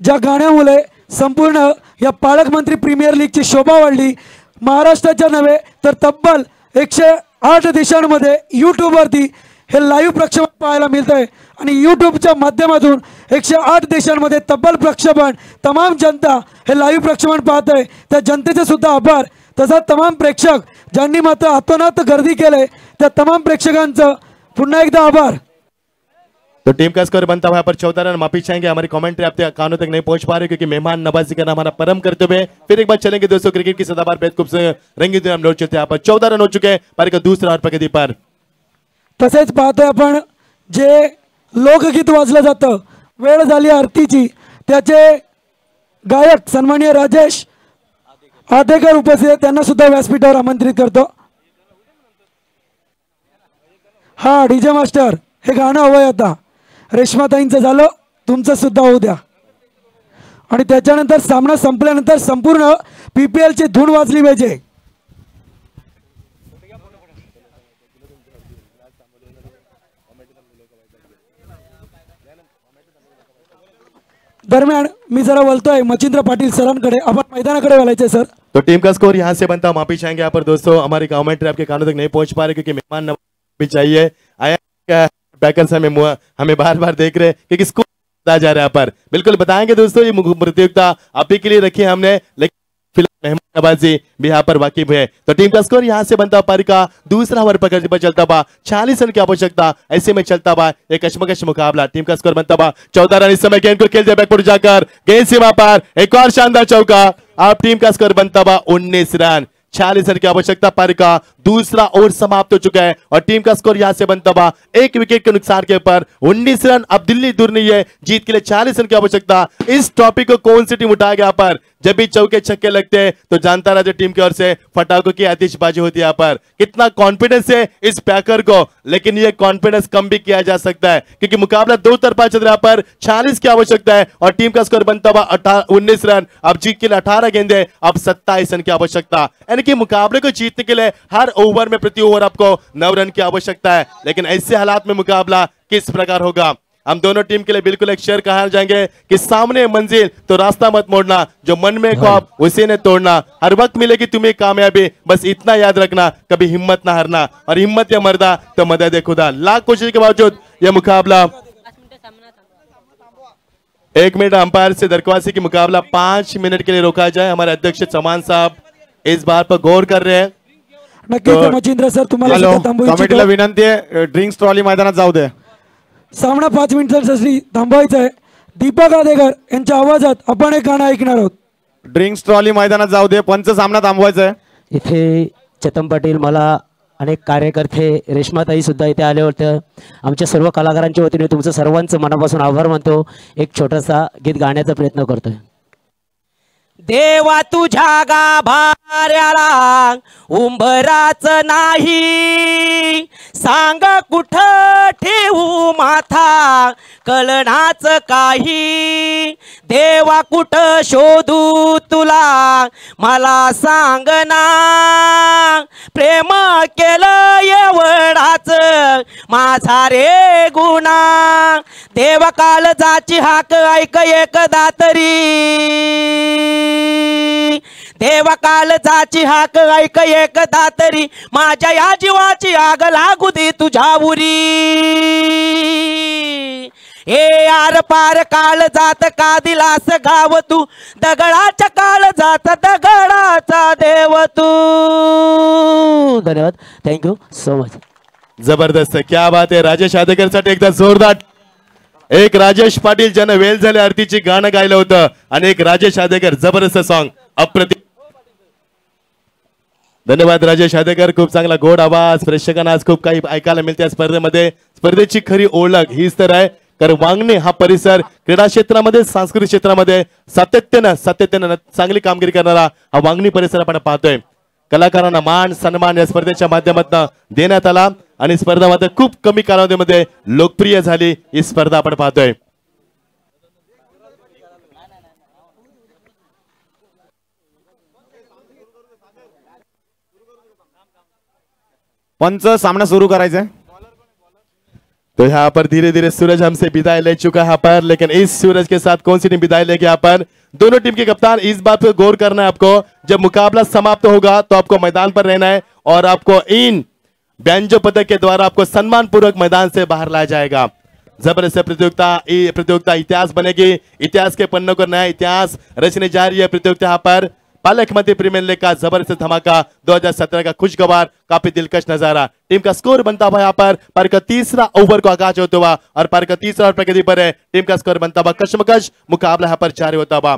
ज्या गाण्यामुळे संपूर्ण या पालकमंत्री प्रीमियर लीगची शोभा वाढली, महाराष्ट्राच्या नव्हे तर तब्बल 108 देशांमध्ये यूट्यूबवरती हे लाईव्ह प्रक्षेपण पाहायला मिळतंय आणि यूट्यूबच्या माध्यमातून 108 देशांमध्ये तब्बल प्रक्षेपण तमाम जनता हे लाईव्ह प्रक्षेपण पाहत आहे. त्या जनतेचे सुद्धा आभार. तसा तमाम प्रेक्षक ज्यांनी मात्र अतोनात गर्दी केले त्या तमाम प्रेक्षकांचं पुन्हा एकदा आभार. तो टीम का स्कोर बनता हुआ पर 14 रन माफी चाहेंगे. हमारी कमेंट्री आपके कानों तक नहीं पहुंच पा रही क्योंकि मेहमान नवाजी करना हमारा परम करते हुए फिर एक बार चलेंगे दोस्तों. क्रिकेट की सदाबहार बेहद खूबसूरत रंगीन हम लौट चलते हैं. यहाँ पर 14 रन हो चुके हैं. पारी का दूसरा और प्रगति पर तसेच पाहतोय आपण जे लोकगीत वाजलं जातं वेळ झाली आरतीची त्याचे गायक सन्माननीय राजेश आदेकर उपस्थित आहेत. त्यांना सुद्धा व्यासपीठावर आमंत्रित करतो. हा डीजे मास्टर हे गाणं हवंय आता. रेश्माताईंचं झालं, तुमचं सुद्धा होऊ द्या. आणि त्याच्यानंतर सामना संपल्यानंतर संपूर्ण PPL ची धून वाजली पाहिजे. दरम्यान मी जरा बोलतोय मच्छिंद्र पाटील सरांकडे, आपण मैदानाकडे वळायचे सर. तो टीम का स्कोर यहाँ से बनता माफी चाहेंगे. यहाँ पर दोस्तों हमारी कमेंट्री आपके कानों तक नहीं पहुंच पा रही क्योंकि मेहमान नवाजी चाहिए आया बैकर्स हमें बार बार देख रहे क्योंकि स्कोर जा रहा है. यहाँ पर बिल्कुल बताएंगे दोस्तों ये प्रतियोगिता आप ही के लिए रखी है हमने, लेकिन फिलहाल मेहमान नवाजी भी यहाँ पर वाकिफ है. तो टीम का स्कोर यहाँ से बनता पारी का दूसरा ओवर पकड़ पर चलता बा 40 रन की आवश्यकता. ऐसे में चलता बा एक कशमकश मुकाबला. टीम का स्कोर बनता बा 14 रन. इस समय गेंद को खेलते बैकफुट जाकर गेंद सीमा पार एक और शानदार चौका. अब टीम का स्कोर बनता बा 19 रन. 40 रन की आवश्यकता. पारी का दूसरा ओवर समाप्त हो चुका है और टीम का स्कोर यहां से बनता हुआ 1 विकेट के नुकसान के ऊपर 19 रन. अब दिल्ली दूर नहीं है, जीत के लिए 40 रन की आवश्यकता. इस टॉपिक को कौन सी टीम उठाएगा? यहाँ पर जब भी चौके छक्के लगते हैं तो जानता रहा जो टीम की ओर से फटाकों की आतिशबाजी होती है. यहाँ पर कितना कॉन्फिडेंस है इस पैकर को, लेकिन ये कॉन्फिडेंस कम भी किया जा सकता है क्योंकि मुकाबला दो तरफा चल रहा है. पर 40 की आवश्यकता है और टीम का स्कोर बनता हुआ 19 रन. अब जीत के लिए 18 गेंदे, अब 27 रन की आवश्यकता. यानी कि मुकाबले को जीतने के लिए हर ओवर में प्रति ओवर आपको 9 रन की आवश्यकता है. लेकिन ऐसे हालात में मुकाबला किस प्रकार होगा? हम दोनों टीम के लिए बिल्कुल एक शेर कहा जाएंगे कि सामने मंजिल तो रास्ता मत मोड़ना, जो मन में ख्वाब उसे ने तोड़ना. हर वक्त मिलेगी तुम्हें कामयाबी, बस इतना याद रखना कभी हिम्मत ना हारना, और हिम्मत या मर्दा तो मदद खुदा. लाख कोशिश के बावजूद यह मुकाबला 1 मिनट अंपायर से दरख्वास्त की मुकाबला 5 मिनट के लिए रोका जाए. हमारे अध्यक्ष चौहान साहब इस बात पर गौर कर रहे हैं। नक्कीच मच्छिंद्र सर तुम्हाला हॅलो, सुद्धा थांबू कमिटीला इच्छितो. विनंती आहे ड्रिंक्स ट्रॉली मैदानात जाऊ दे. सामना 5 मिनिटांसाठी थांबवायचा आहे. दीपक आदेकर यांच्या आवाजात आपण एक गाणं ऐकणार आहोत. ड्रिंक्स ट्रॉली मैदानात जाऊ दे. पंच सामना थांबवायचा आहे. इथे चेतन पाटील, मला अनेक कार्यकर्ते, रेश्माताई सुद्धा इथे आले होते. आमच्या सर्व कलाकारांच्या वतीने तुमचं सर्वांचं मनापासून आभार मानतो. एक छोटासा गीत गाण्याचा प्रयत्न करतोय. देवा तुझ्या गाभाऱ्याला उंबराच नाही, सांग कुठ ठेवू माथा कळणाच काही. देवा कुठ शोधू तुला मला सांग ना, प्रेम केलं एवढाच माझा रे गुणा. देवा काळजाची हाक ऐक एकदा तरी, देवा काळजाची हाक ऐक एकदा तरी, माझ्या या जीवाची आग लागू दे तुझ्या उरी. हे आर पार काळ जात का दिलास गाव तू, दगडाच्या काळ जात दगडाचा देव तू. धन्यवाद, थँक्यू सो मच. जबरदस्त, क्या बात आहे. राजेश आदेकर साठी एकदा जोरदार. एक राजेश पाटील ज्यानं वेल झाले आरतीची गाणं गायलं होतं आणि एक राजेश आदेकर, जबरदस्त सॉन्ग, अप्रतिम. धन्यवाद राजेश आदेकर, खूप चांगला गोड आवाज. प्रेक्षकांना आज खूप काही ऐकायला मिळते या स्पर्धेमध्ये. स्पर्धेची खरी ओळख हीच तर आहे, कारण वांगणी हा परिसर क्रीडा क्षेत्रामध्ये, सांस्कृतिक क्षेत्रामध्ये सातत्यानं चांगली कामगिरी करणारा हा वांगणी परिसर आपण पाहतोय. कलाकारांना मान सन्मान या स्पर्धेच्या माध्यमातून देण्यात आला आणि स्पर्धा मात्र खूप कमी कालावधीमध्ये लोकप्रिय झाली. ही स्पर्धा आपण पाहतोय. पंच सामना सुरू करायचा आहे. तो यहाँ पर धीरे धीरे सूरज हमसे विदाई ले चुका है यहाँ पर, लेकिन इस सूरज के साथ कौन सी टीम विदाई लेगी यहाँ पर? दोनों टीम के कप्तान, इस बात पर गौर करना है आपको, जब मुकाबला समाप्त होगा तो आपको मैदान पर रहना है और आपको इन बैंजो पदक के द्वारा आपको सम्मान पूर्वक मैदान से बाहर लाया जाएगा. जबरदस्त प्रतियोगिता इतिहास बनेगी. इतिहास के पन्नों को नया इतिहास रचने जा रही है प्रतियोगिता यहाँ पर. पालक मध्य प्रीमियर लीग का जबरदस्त धमाका 2017 का खुशगवार, काफी दिलकश नजारा. टीम का स्कोर बनता हुआ यहाँ पर का तीसरा ओवर को आगाज होता हुआ और पर का तीसरा ओवर प्रगति पर है. टीम का स्कोर बनता हुआ कशमकश मुकाबला यहाँ पर जारी होता हुआ.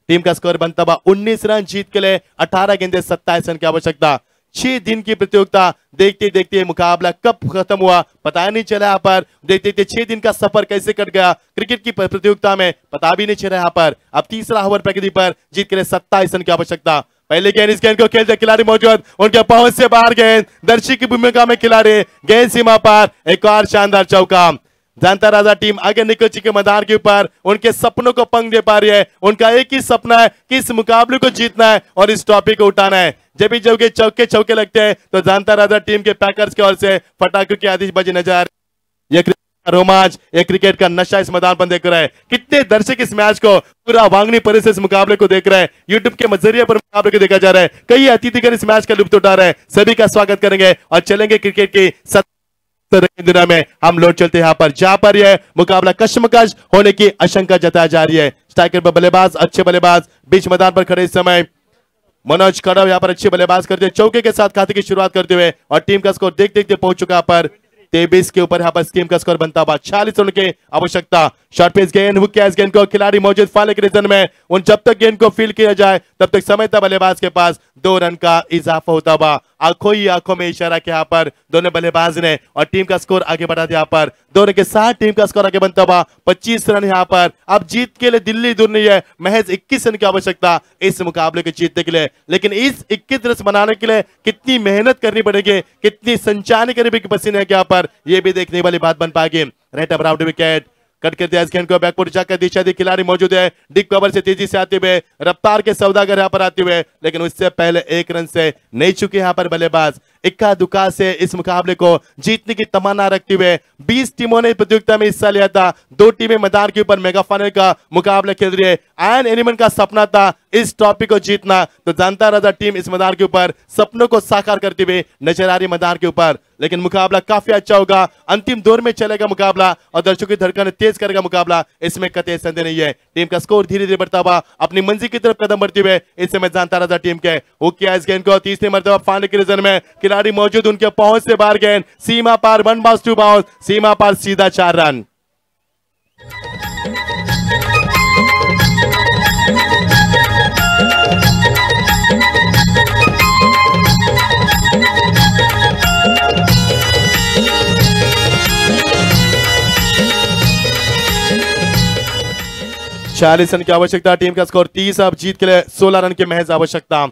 टीम का स्कोर बनता हुआ 19 रन, जीत के लिए 18 गेंदे 27 रन की आवश्यकता. 6 दिन की प्रतियोगिता, देखते देखते मुकाबला कब खत्म हुआ पता नहीं चला. यहाँ पर देखते देखते 6 दिन का सफर कैसे कट गया क्रिकेट की प्रतियोगिता में, पता भी नहीं चला. यहाँ पर अब तीसरा ओवर प्रगति पर, जीत के लिए 27 रन की आवश्यकता. पहले गेंद, इस गेंद को खेलते खिलाड़ी मौजूद, उनके पहुंच से बाहर गेंद, दर्शी की भूमिका में खिलाड़ी, गेंद सीमा पर, एक और शानदार चौका. जानता राजा टीम आगे निकल चुके मैदान के ऊपर, उनके सपनों को पंख दे पा रही है. उनका एक ही सपना है कि इस मुकाबले को जीतना है और इस ट्रॉफी को उठाना है. जब भी जब चौके लगते हैं तो जानता राजा टीम के पैकर्स की ओर से पटाखों की आतिशबाजी नजर आ रही है. ये रोमांच, ये क्रिकेट का नशा इस मैदान पर देख रहा है. कितने दर्शक इस मैच को, पूरा वांगनी परिसर इस मुकाबले को देख रहे हैं. यूट्यूब के जरिए पर मुकाबले को देखा जा रहा है. कई अतिथिगण इस मैच का लुत्फ उठा रहे हैं. सभी का स्वागत करेंगे और चलेंगे क्रिकेट की दुनिया में. हम लौट चलते हैं यहाँ पर, जहां पर यह मुकाबला कशमकश होने की आशंका जताई जा रही है. स्ट्राइकर पर बल्लेबाज, अच्छे बल्लेबाज बीच मैदान पर खड़े इस समय मनोज कड़व यहाँ पर अच्छे बल्लेबाज करते हुए चौके के साथ खाते की शुरुआत करते हुए, और टीम का स्कोर देख देखते पहुंच चुका पर 23 के ऊपर. यहाँ पर टीम का स्कोर बनता हुआ 46 रन की आवश्यकता. शॉर्ट पेस गेंद, हुक कैच गेंद को खिलाड़ी मौजूद फाले के रीजन में, उन जब तक गेंद को फील किया जाए तब तक समय था बल्लेबाज के पास 2 रन का इजाफा होता हुआ. आंखों ही आंखों में इशारा किया यहाँ पर दोनों बल्लेबाज ने और टीम का स्कोर आगे बढ़ा दिया. यहाँ पर 2 रन के साथ टीम का स्कोर आगे बनता हुआ 25 रन. यहाँ पर अब जीत के लिए दिल्ली दूर नहीं है, महज 21 रन की आवश्यकता इस मुकाबले को जीतने के लिए. लेकिन इस 21 रन बनाने के लिए कितनी मेहनत करनी पड़ेगी, कितनी संचानी करनी पड़ेगी पसीने के, यहाँ पर यह भी देखने वाली बात बन पाएगी. Right up round wicket cut कर दिया. इस गेंद को बैकफुट जाकर दिशा दी, खिलाड़ी मौजूद है डिग कवर से तेजी से आते हुए, रफ्तार के सौदागर यहाँ पर आते हुए, लेकिन उससे पहले 1 रन से नहीं चुके यहाँ पर बल्लेबाज. इक्का दुक्का से इस मुकाबले को जीतने की तमन्ना रखते हुए 20 टीमों ने प्रतियोगिता में हिस्सा लिया था। 2 टीमें मैदान के ऊपर मेगा फाइनल का मुकाबला खेल रही है। एन एनिमल का सपना था इस ट्रॉफी को जीतना, तो जानता राजा टीम इस मैदान के ऊपर सपनों को साकार करते हुए नजर आ रही मैदान के ऊपर। लेकिन मुकाबला काफी अच्छा होगा, अंतिम दौर में चलेगा मुकाबला और दर्शकों की धड़कन तेज करेगा मुकाबला, इसमें कतई संदेह नहीं है। टीम का स्कोर धीरे धीरे बढ़ता हुआ अपनी मंजिल की तरफ कदम बढ़ते हुए इस समय जानता राजा टीम के किया इस गेंद को तीसरी मरतबा फाइनल के रीजन में खिलाड़ी मौजूद, उनके पहुंच से बाहर गेंद सीमा पार 1 बाउंस 2 बाउंस, सीमा पार सीधा 4 रन। चालीस रन की आवश्यकता, टीम का स्कोर 30, अब जीत के लिए 16 रन की महज आवश्यकता।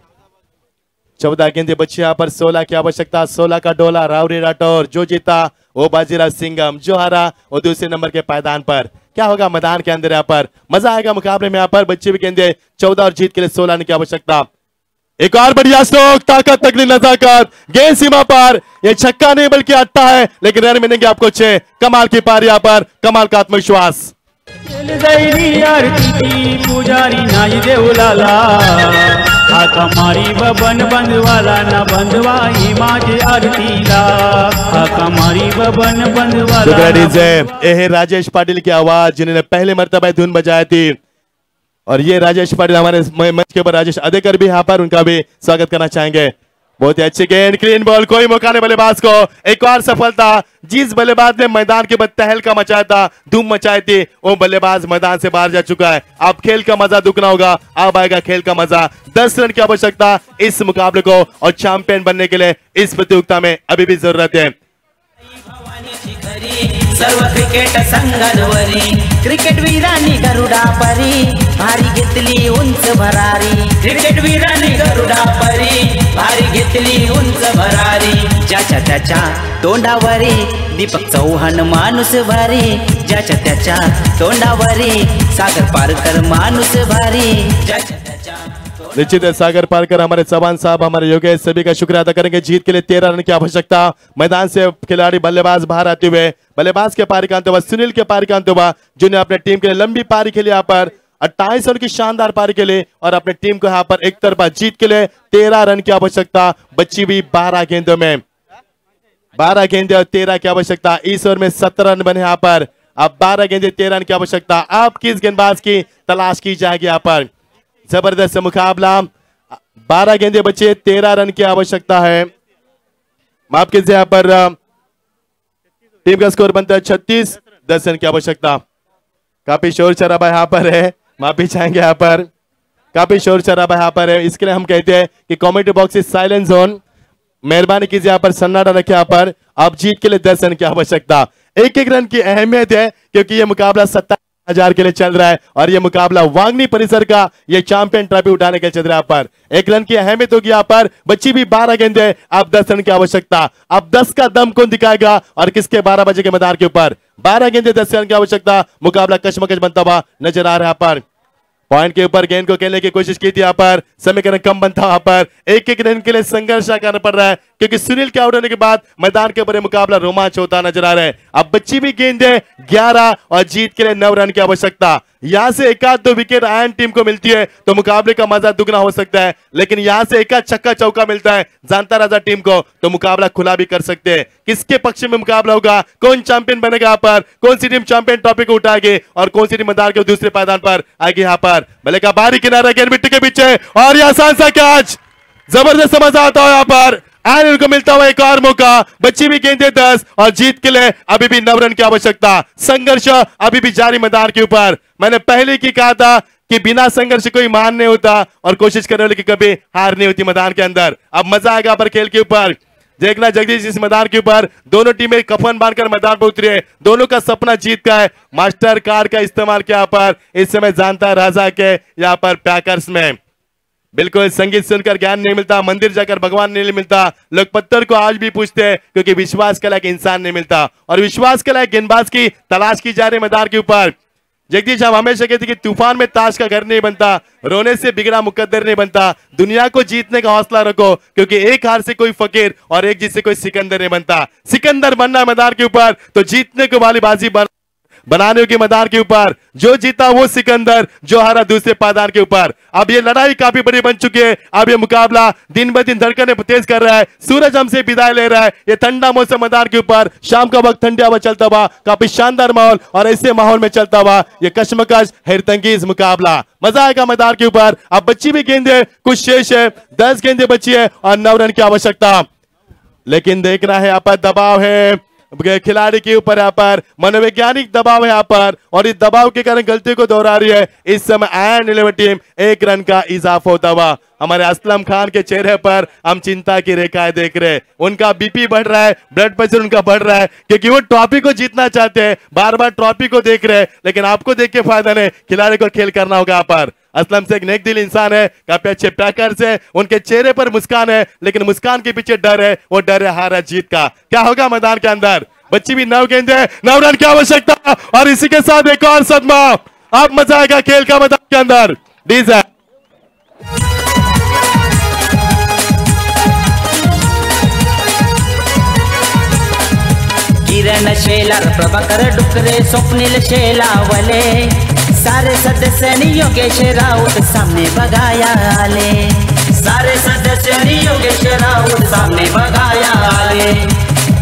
14 गेंदे बची यहाँ पर 16 की आवश्यकता। 16 का डोला राउरी राठौर, जो जीता वो बाजीराव सिंघम, जो हारा वो दूसरे नंबर के पायदान पर। क्या होगा मैदान के अंदर यहाँ पर, मजा आएगा मुकाबले में। यहाँ पर बच्चे भी गेंदे 14 और जीत के लिए 16 रन की आवश्यकता। एक और बढ़िया स्ट्रोक, ताकत तकली नजाकत, गेंद सीमा पार, ये छक्का नहीं बल्कि अट्टा है, लेकिन रन मिलेंगे आपको 6। कमाल की पार यहाँ पर, कमाल का आत्मविश्वास। पुजारी नाई देवलाला आता मारी बबन बंधवाला ना बंधवाई माझे आरतीला आता मारी बबन बंधवाला। ये है राजेश पाटिल की आवाज, जिन्होंने पहले मर्तबा धुन बजाई थी। और ये राजेश पाटिल हमारे मंच के ऊपर राजेश अदेकर भी यहाँ पर, उनका भी स्वागत करना चाहेंगे। बहुत ही अच्छी गेंद, क्लीन बॉल, कोई मौका नहीं बल्लेबाज को। एक और सफलता, जिस बल्लेबाज ने मैदान के बाद तहलका मचाया था, धूम मचाई थी, वो बल्लेबाज मैदान से बाहर जा चुका है। अब खेल का मजा दुगना होगा, अब आएगा खेल का मजा। 10 रन की आवश्यकता इस मुकाबले को और चैंपियन बनने के लिए इस प्रतियोगिता में अभी भी जरूरत है। सर्व क्रिकेट संघांवरी क्रिकेट वीरांनी गरुडा परी भारी घेतली उंच भरारी। क्रिकेट वीरांनी गरुडा परी भारी घेतली उंच भरारी। ज्याच्या त्याच्या तोंडावरी दीपक चव्हाण माणूस भारी। ज्याच्या त्याच्या तोंडावरी सागर पारकर माणूस भारी। ज्याच्या त्याच्या निश्चित है सागर पारकर, हमारे चौहान साहब, हमारे योगेश, सभी का शुक्रिया अदा करेंगे। जीत के लिए 13 रन की आवश्यकता। मैदान से खिलाड़ी बल्लेबाज बाहर आते हुए, बल्लेबाज के पारी का अंत हुआ सुनील के पारी का अंत हुआ, जिन्हें अपने टीम के लिए लंबी पारी खेली यहाँ पर 28 रन की शानदार पारी के लिए और अपने टीम को यहाँ पर एक तरफा जीत के लिए 13 रन की आवश्यकता बची हुई 12 गेंदों में। 12 गेंदे और 13 की आवश्यकता। इस ओवर में 17 रन बने यहाँ पर। अब 12 गेंदे 13 रन की आवश्यकता। अब किस गेंदबाज की तलाश की जाएगी यहाँ पर। जबरदस्त मुकाबला, 12 गेंदे बचे, 13 रन की आवश्यकता है। माफ कीजिए, यहाँ पर टीम का स्कोर बनता है 36, 10 रन की आवश्यकता। काफी शोर शराबा यहाँ पर है, माफी चाहेंगे यहाँ पर, काफी शोर शराबा यहाँ पर है। इसके लिए हम कहते हैं कि commentary box is silent Joan. मेहरबानी कीजिए यहाँ पर सन्नाटा रखे यहाँ पर। अब जीत के लिए 10 रन की आवश्यकता। एक एक रन की अहमियत है क्योंकि ये मुकाबला 27,000 के लिए चल रहा है और ये मुकाबला वांगनी परिसर का ये चैंपियन ट्रॉफी उठाने के चल रहा है। यहाँ पर 1 रन की अहमियत होगी। यहाँ पर बच्ची भी 12 गेंदे, अब 10 रन की आवश्यकता। अब 10 का दम कौन दिखाएगा और किसके 12 बजे के मैदान के ऊपर। 12 गेंदे 10 रन की आवश्यकता। मुकाबला कशमकश बनता हुआ नजर आ रहा है। यहाँ पर पॉइंट के ऊपर गेंद को खेलने की कोशिश की थी, यहाँ पर समीकरण कम बनता वहां पर। एक एक रन के लिए संघर्ष करना पड़ रहा है क्योंकि सुनील के आउट होने के बाद मैदान के ऊपर मुकाबला रोमांच होता नजर आ रहा है। अब बच्ची भी गेंद है 11 और जीत के लिए 9 रन की आवश्यकता। यहां से 1-2 विकेट आयन टीम को मिलती है तो मुकाबले का मजा दुगना हो सकता है, लेकिन यहां से 1 छक्का चौका मिलता है जानता राजा टीम को तो मुकाबला खुला भी कर सकते हैं। किसके पक्ष में मुकाबला होगा, कौन चैंपियन बनेगा यहाँ पर, कौन सी टीम चैंपियन ट्रॉफी को उठाएगी और कौन सी टीम मैदान के दूसरे पायदान पर आएगी। यहाँ पर भले का बाहरी किनारा गेंद मिट्टी के पीछे और यह आसान सा कैच, जबरदस्त मजा आता है यहाँ पर। एनिल को मिलता हुआ एक और मौका। बच्ची भी गेंदे 10 और जीत के लिए अभी भी 9 रन की आवश्यकता। संघर्ष अभी भी जारी मैदान के ऊपर। मैंने पहले की कहा था कि बिना संघर्ष कोई मान नहीं होता और कोशिश करने वाले की कभी हार नहीं होती मैदान के अंदर। अब मजा आएगा पर खेल के ऊपर। देखना जगदीश इस मैदान के ऊपर दोनों टीमें कफन बांधकर मैदान पर उतरी है। दोनों का सपना जीत का है। मास्टर कार्ड का इस्तेमाल किया पर इस समय जानता राजा के यहाँ पर पैकर्स में बिल्कुल संगीत सुनकर ज्ञान नहीं मिलता, मंदिर जाकर भगवान नहीं मिलता। लोग पत्थर को आज भी पूछते हैं क्योंकि विश्वास के लायक इंसान नहीं मिलता और विश्वास के लायक गेंदबाज की तलाश की जा रही मैदान के ऊपर। जगदीश हम हमेशा कहते कि तूफान में ताश का घर नहीं बनता, रोने से बिगड़ा मुकद्दर नहीं बनता। दुनिया को जीतने का हौसला रखो, क्योंकि एक हार से कोई फकीर और एक जीत से कोई सिकंदर नहीं बनता। सिकंदर बनना मैदान के ऊपर तो जीतने को वाली बाजी बनाने के मैदान के ऊपर, जो जीता वो सिकंदर, जो हारा दूसरे पायदान के ऊपर। अब ये लड़ाई काफी बड़ी बन चुकी है। अब ये मुकाबला दिन ब दिन धड़कने तेज कर रहा है। सूरज हमसे विदाई ले रहा है। ये ठंडा मौसम मैदान के ऊपर, शाम का वक्त ठंडी हवा चलता हुआ, काफी शानदार माहौल, और ऐसे माहौल में चलता हुआ ये कश्मकश हैरतंगेज मुकाबला। मजा आएगा मैदान के ऊपर। अब बच्ची भी गेंदे कुछ शेष है, 10 गेंदे बची है और 9 रन की आवश्यकता। लेकिन देखना है यहाँ पर दबाव है खिलाड़ी के ऊपर, यहाँ पर मनोवैज्ञानिक दबाव है यहाँ पर, और इस दबाव के कारण गलती को दोहरा रही है। इस समय आयरन 11 टीम 1 रन का इजाफा होता हुआ। हमारे असलम खान के चेहरे पर हम चिंता की रेखाएं देख रहे हैं। उनका बीपी बढ़ रहा है, ब्लड प्रेशर उनका बढ़ रहा है, क्योंकि वो ट्रॉफी को जीतना चाहते हैं, बार बार ट्रॉफी को देख रहे हैं। लेकिन आपको देख के फायदा नहीं, खिलाड़ी को खेल करना होगा यहाँ पर। असलम से एक नेक दिल इंसान है, काफी अच्छे पैकर्स है, उनके चेहरे पर मुस्कान है, लेकिन मुस्कान के पीछे डर है। वो डर है हार जीत का। क्या होगा मैदान के अंदर? बच्ची भी 9 गेंदे, 9 रन की आवश्यकता, और इसी के साथ एक और सदमा। अब मजा आएगा खेल का मैदान के अंदर। डीजे किरण शेलार, प्रभाकर डुकरे, स्वप्नील शेलावले, सारे सदस्य योगेश राऊत सामने बघाया आले। सारे सदस्य योगेश राऊत सामने बघाया आले।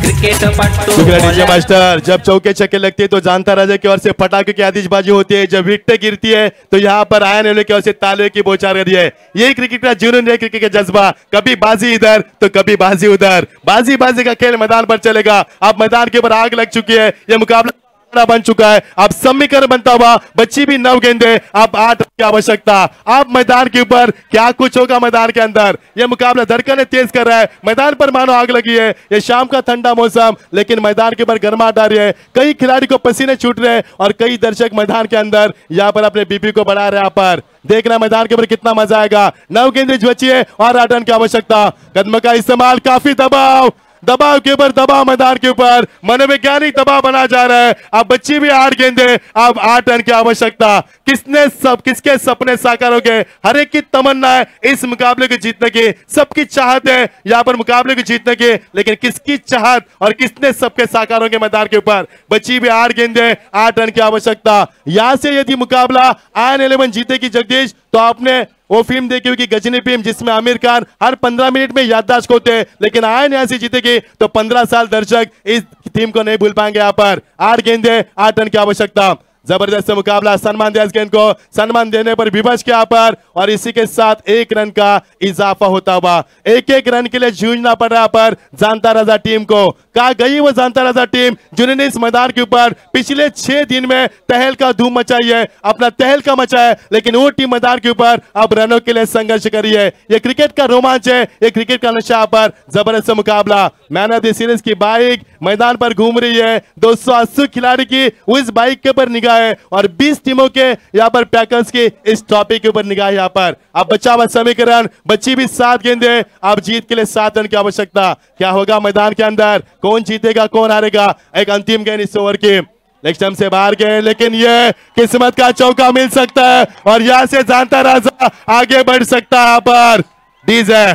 क्रिकेट पट्टू डीजे मास्टर, जब चौके छक्के लगते हैं तो जानता राजा की ओर से पटाखे की आतिशबाजी होती है। जब विकेट गिरती है तो यहाँ पर आयन की ओर से तालियों की बौछार कर है। ये क्रिकेट का जुनून है, क्रिकेट का जज्बा। कभी बाजी इधर तो कभी बाजी उधर, बाजी बाजी का खेल मैदान पर चलेगा। अब मैदान के ऊपर आग लग चुकी है। ये मुकाबला बन चुका है। अब समीकरण बनता हुआ, बच्ची भी 9 गेंदे, अब 8 की आवश्यकता। अब मैदान के ऊपर क्या कुछ होगा मैदान के अंदर? यह मुकाबला धड़कने तेज कर रहा है। मैदान पर मानो आग लगी है। यह शाम का ठंडा मौसम, लेकिन मैदान के ऊपर गर्माहट आ रही है। कई खिलाड़ी को पसीने छूट रहे हैं और कई दर्शक मैदान के अंदर यहाँ पर अपने बीपी को बढ़ा रहे हैं। यहाँ पर देखना मैदान के ऊपर कितना मजा आएगा। 9 गेंदे बची है और 8 रन की आवश्यकता। कदम का इस्तेमाल, काफी दबाव, दबाव के ऊपर दबाव, मैदान के ऊपर मनोवैज्ञानिक दबाव बना जा रहा है। अब बच्ची भी 8 गेंदे, अब 8 रन की आवश्यकता। किसके सपने साकार हो गए? हर एक की तमन्ना है इस मुकाबले को जीतने की, सबकी चाहत है यहाँ पर मुकाबले को जीतने की, लेकिन किसकी चाहत और किसने सबके साकार होंगे मैदान के ऊपर? बच्ची भी 8 गेंदे, 8 रन की आवश्यकता। यहां से यदि मुकाबला आयरन 11 जीतेगी जगदीश, तो आपने वो फिल्म देखी होगी गजनी फिल्म, जिसमें आमिर खान हर 15 मिनट में याददाश्त होते हैं, लेकिन आयन यहां से जीतेगी तो 15 साल दर्शक इस टीम को नहीं भूल पाएंगे। यहाँ पर 8 गेंदे, 8 रन की आवश्यकता। जबरदस्त मुकाबला, सम्मान दिया इस गेंद को, सम्मान देने पर विवश के यहाँ पर, और इसी के साथ 1 रन का इजाफा होता हुआ। 1-1 रन के लिए जूझना पड़ रहा पर जानता राजा टीम को। कहा गई वो जानता राजा टीम जिन्होंने इस मैदान के ऊपर पिछले 6 दिन में तहल का धूम मचाई है, अपना तहल का मचाया, लेकिन वो टीम मैदान के ऊपर अब रनों के लिए संघर्ष करी है। ये क्रिकेट का रोमांच है, ये क्रिकेट का नशा पर। जबरदस्त मुकाबला, मैन ऑफ द सीरीज की बाइक मैदान पर घूम रही है। 280 खिलाड़ी की उस बाइक के ऊपर निगाह है, और 20 टीमों के यहाँ पर पैकर्स की इस ट्रॉफी के ऊपर निगाह यहाँ पर। अब बचा हुआ समीकरण, बच्ची भी 7 गेंदे, अब जीत के लिए 7 रन की आवश्यकता। क्या होगा मैदान के अंदर? कौन जीतेगा, कौन हारेगा? एक अंतिम गेंद इस ओवर की, लेग से बाहर गए, लेकिन ये किस्मत का चौका मिल सकता है और यहां से जानता राजा आगे बढ़ सकता है। यहाँ पर डीजे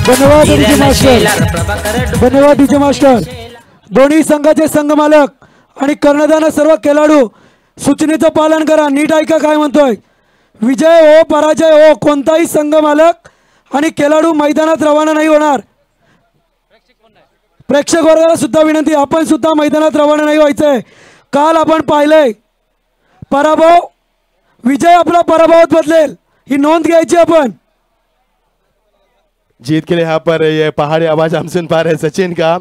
धन्यवाद डीजे मास्टर, धन्यवाद डीजे मास्टर। दोन्ही संघाचे संघ मालक आणि कर्णधार सर्व खेळाडू सूचनेचं पालन करा। नीट ऐका काय म्हणतोय। विजय हो पराजय हो, कोणताही संघ मालक आणि खेळाडू मैदानात रवाना नाही होणार। प्रेक्षक वर्गाला सुद्धा विनंती, आपण सुद्धा मैदानात रवाना नाही व्हायचंय। काल आपण पाहिलंय पराभव, विजय आपला पराभवात बदलेल, ही नोंद घ्यायची आपण। जीत के लिए यहाँ पर ये पहाड़ी आवाज हम सुन पा रहे हैं सचिन का।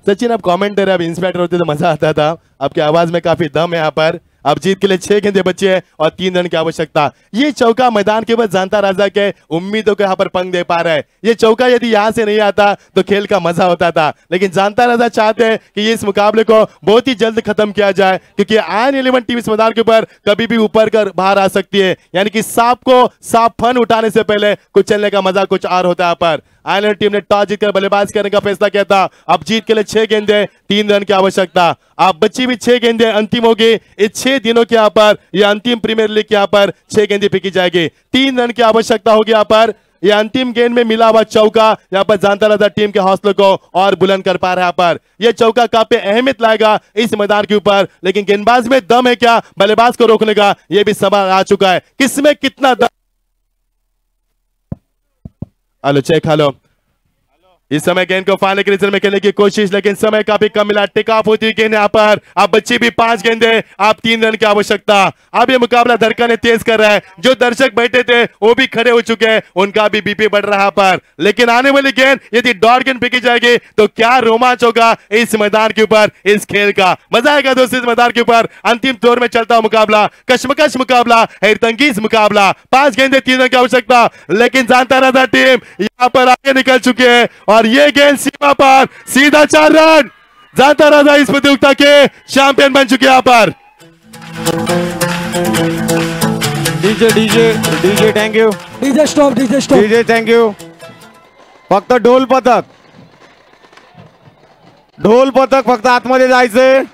सचिन आप कमेंटर, अब इंस्पेक्टर होते तो मजा आता था, आपकी आवाज में काफी दम है यहाँ पर। अब जीत के लिए 6 गेंदे बचे हैं और 3 रन की आवश्यकता। ये चौका मैदान के ऊपर जानता राजा के उम्मीदों को यहाँ पर पंख दे पा रहा है। ये चौका यदि यहाँ से नहीं आता तो खेल का मजा होता था, लेकिन जानता राजा चाहते हैं कि ये इस मुकाबले को बहुत ही जल्द खत्म किया जाए, क्योंकि आयरन 11 टीम इस मैदान के ऊपर कभी भी ऊपर कर बाहर आ सकती है। यानी कि सांप को सांप फन उठाने से पहले कुछ चलने का मजा कुछ और होता है। पर आयरलैंड टीम ने टॉस जीतकर बल्लेबाज करने का फैसला किया था। अब जीत के लिए 6 गेंदें 3 रन की आवश्यकता। अब बची भी 6 गेंदें अंतिम होगी। इस 6 दिनों के यहाँ पर यह अंतिम प्रीमियर लीग के यहाँ पर 6 गेंदें फेंकी जाएगी। 3 रन की आवश्यकता होगी यहाँ पर। यह अंतिम गेंद में मिला हुआ चौका यहाँ पर जानता रहता टीम के हौसलों को और बुलंद कर पा रहा है। यहाँ पर यह चौका काफी अहमियत लाएगा इस मैदान के ऊपर, लेकिन गेंदबाज में दम है क्या बल्लेबाज को रोकने का, यह भी सवाल आ चुका है। किसमें कितना दम। Hello check, hello. इस समय गेंद को फाइनल के रिजल्ट में खेलने की कोशिश, लेकिन समय काफी कम मिला। टेक ऑफ होती है गेंद यहाँ पर। अब बच्ची भी 5 गेंदें, अब 3 रन की आवश्यकता। अब ये मुकाबला धड़कने तेज कर रहा है। जो दर्शक बैठे थे वो भी खड़े हो चुके हैं, उनका भी बीपी बढ़ रहा है पर। लेकिन आने वाली गेंद यदि डॉट गेंद फेंकी जाएगी तो क्या रोमांच होगा इस मैदान के ऊपर, इस खेल का मजा आएगा दोस्तों। इस मैदान के ऊपर अंतिम दौर में चलता हुआ मुकाबला, कश्मकश मुकाबला, हैरतंगेज मुकाबला। 5 गेंदें 3 रन की आवश्यकता, लेकिन जानता रहता टीम यहाँ पर आगे निकल चुके हैं और ये गेंद सीमा पर सीधा 4 रन। जानता राजा इस प्रतियोगिता के चैंपियन बन चुके यहाँ पर। DJ thank you. DJ stop, DJ stop. DJ thank you. फक्त ढोल पथक फक्त आतमध्ये जायचंय।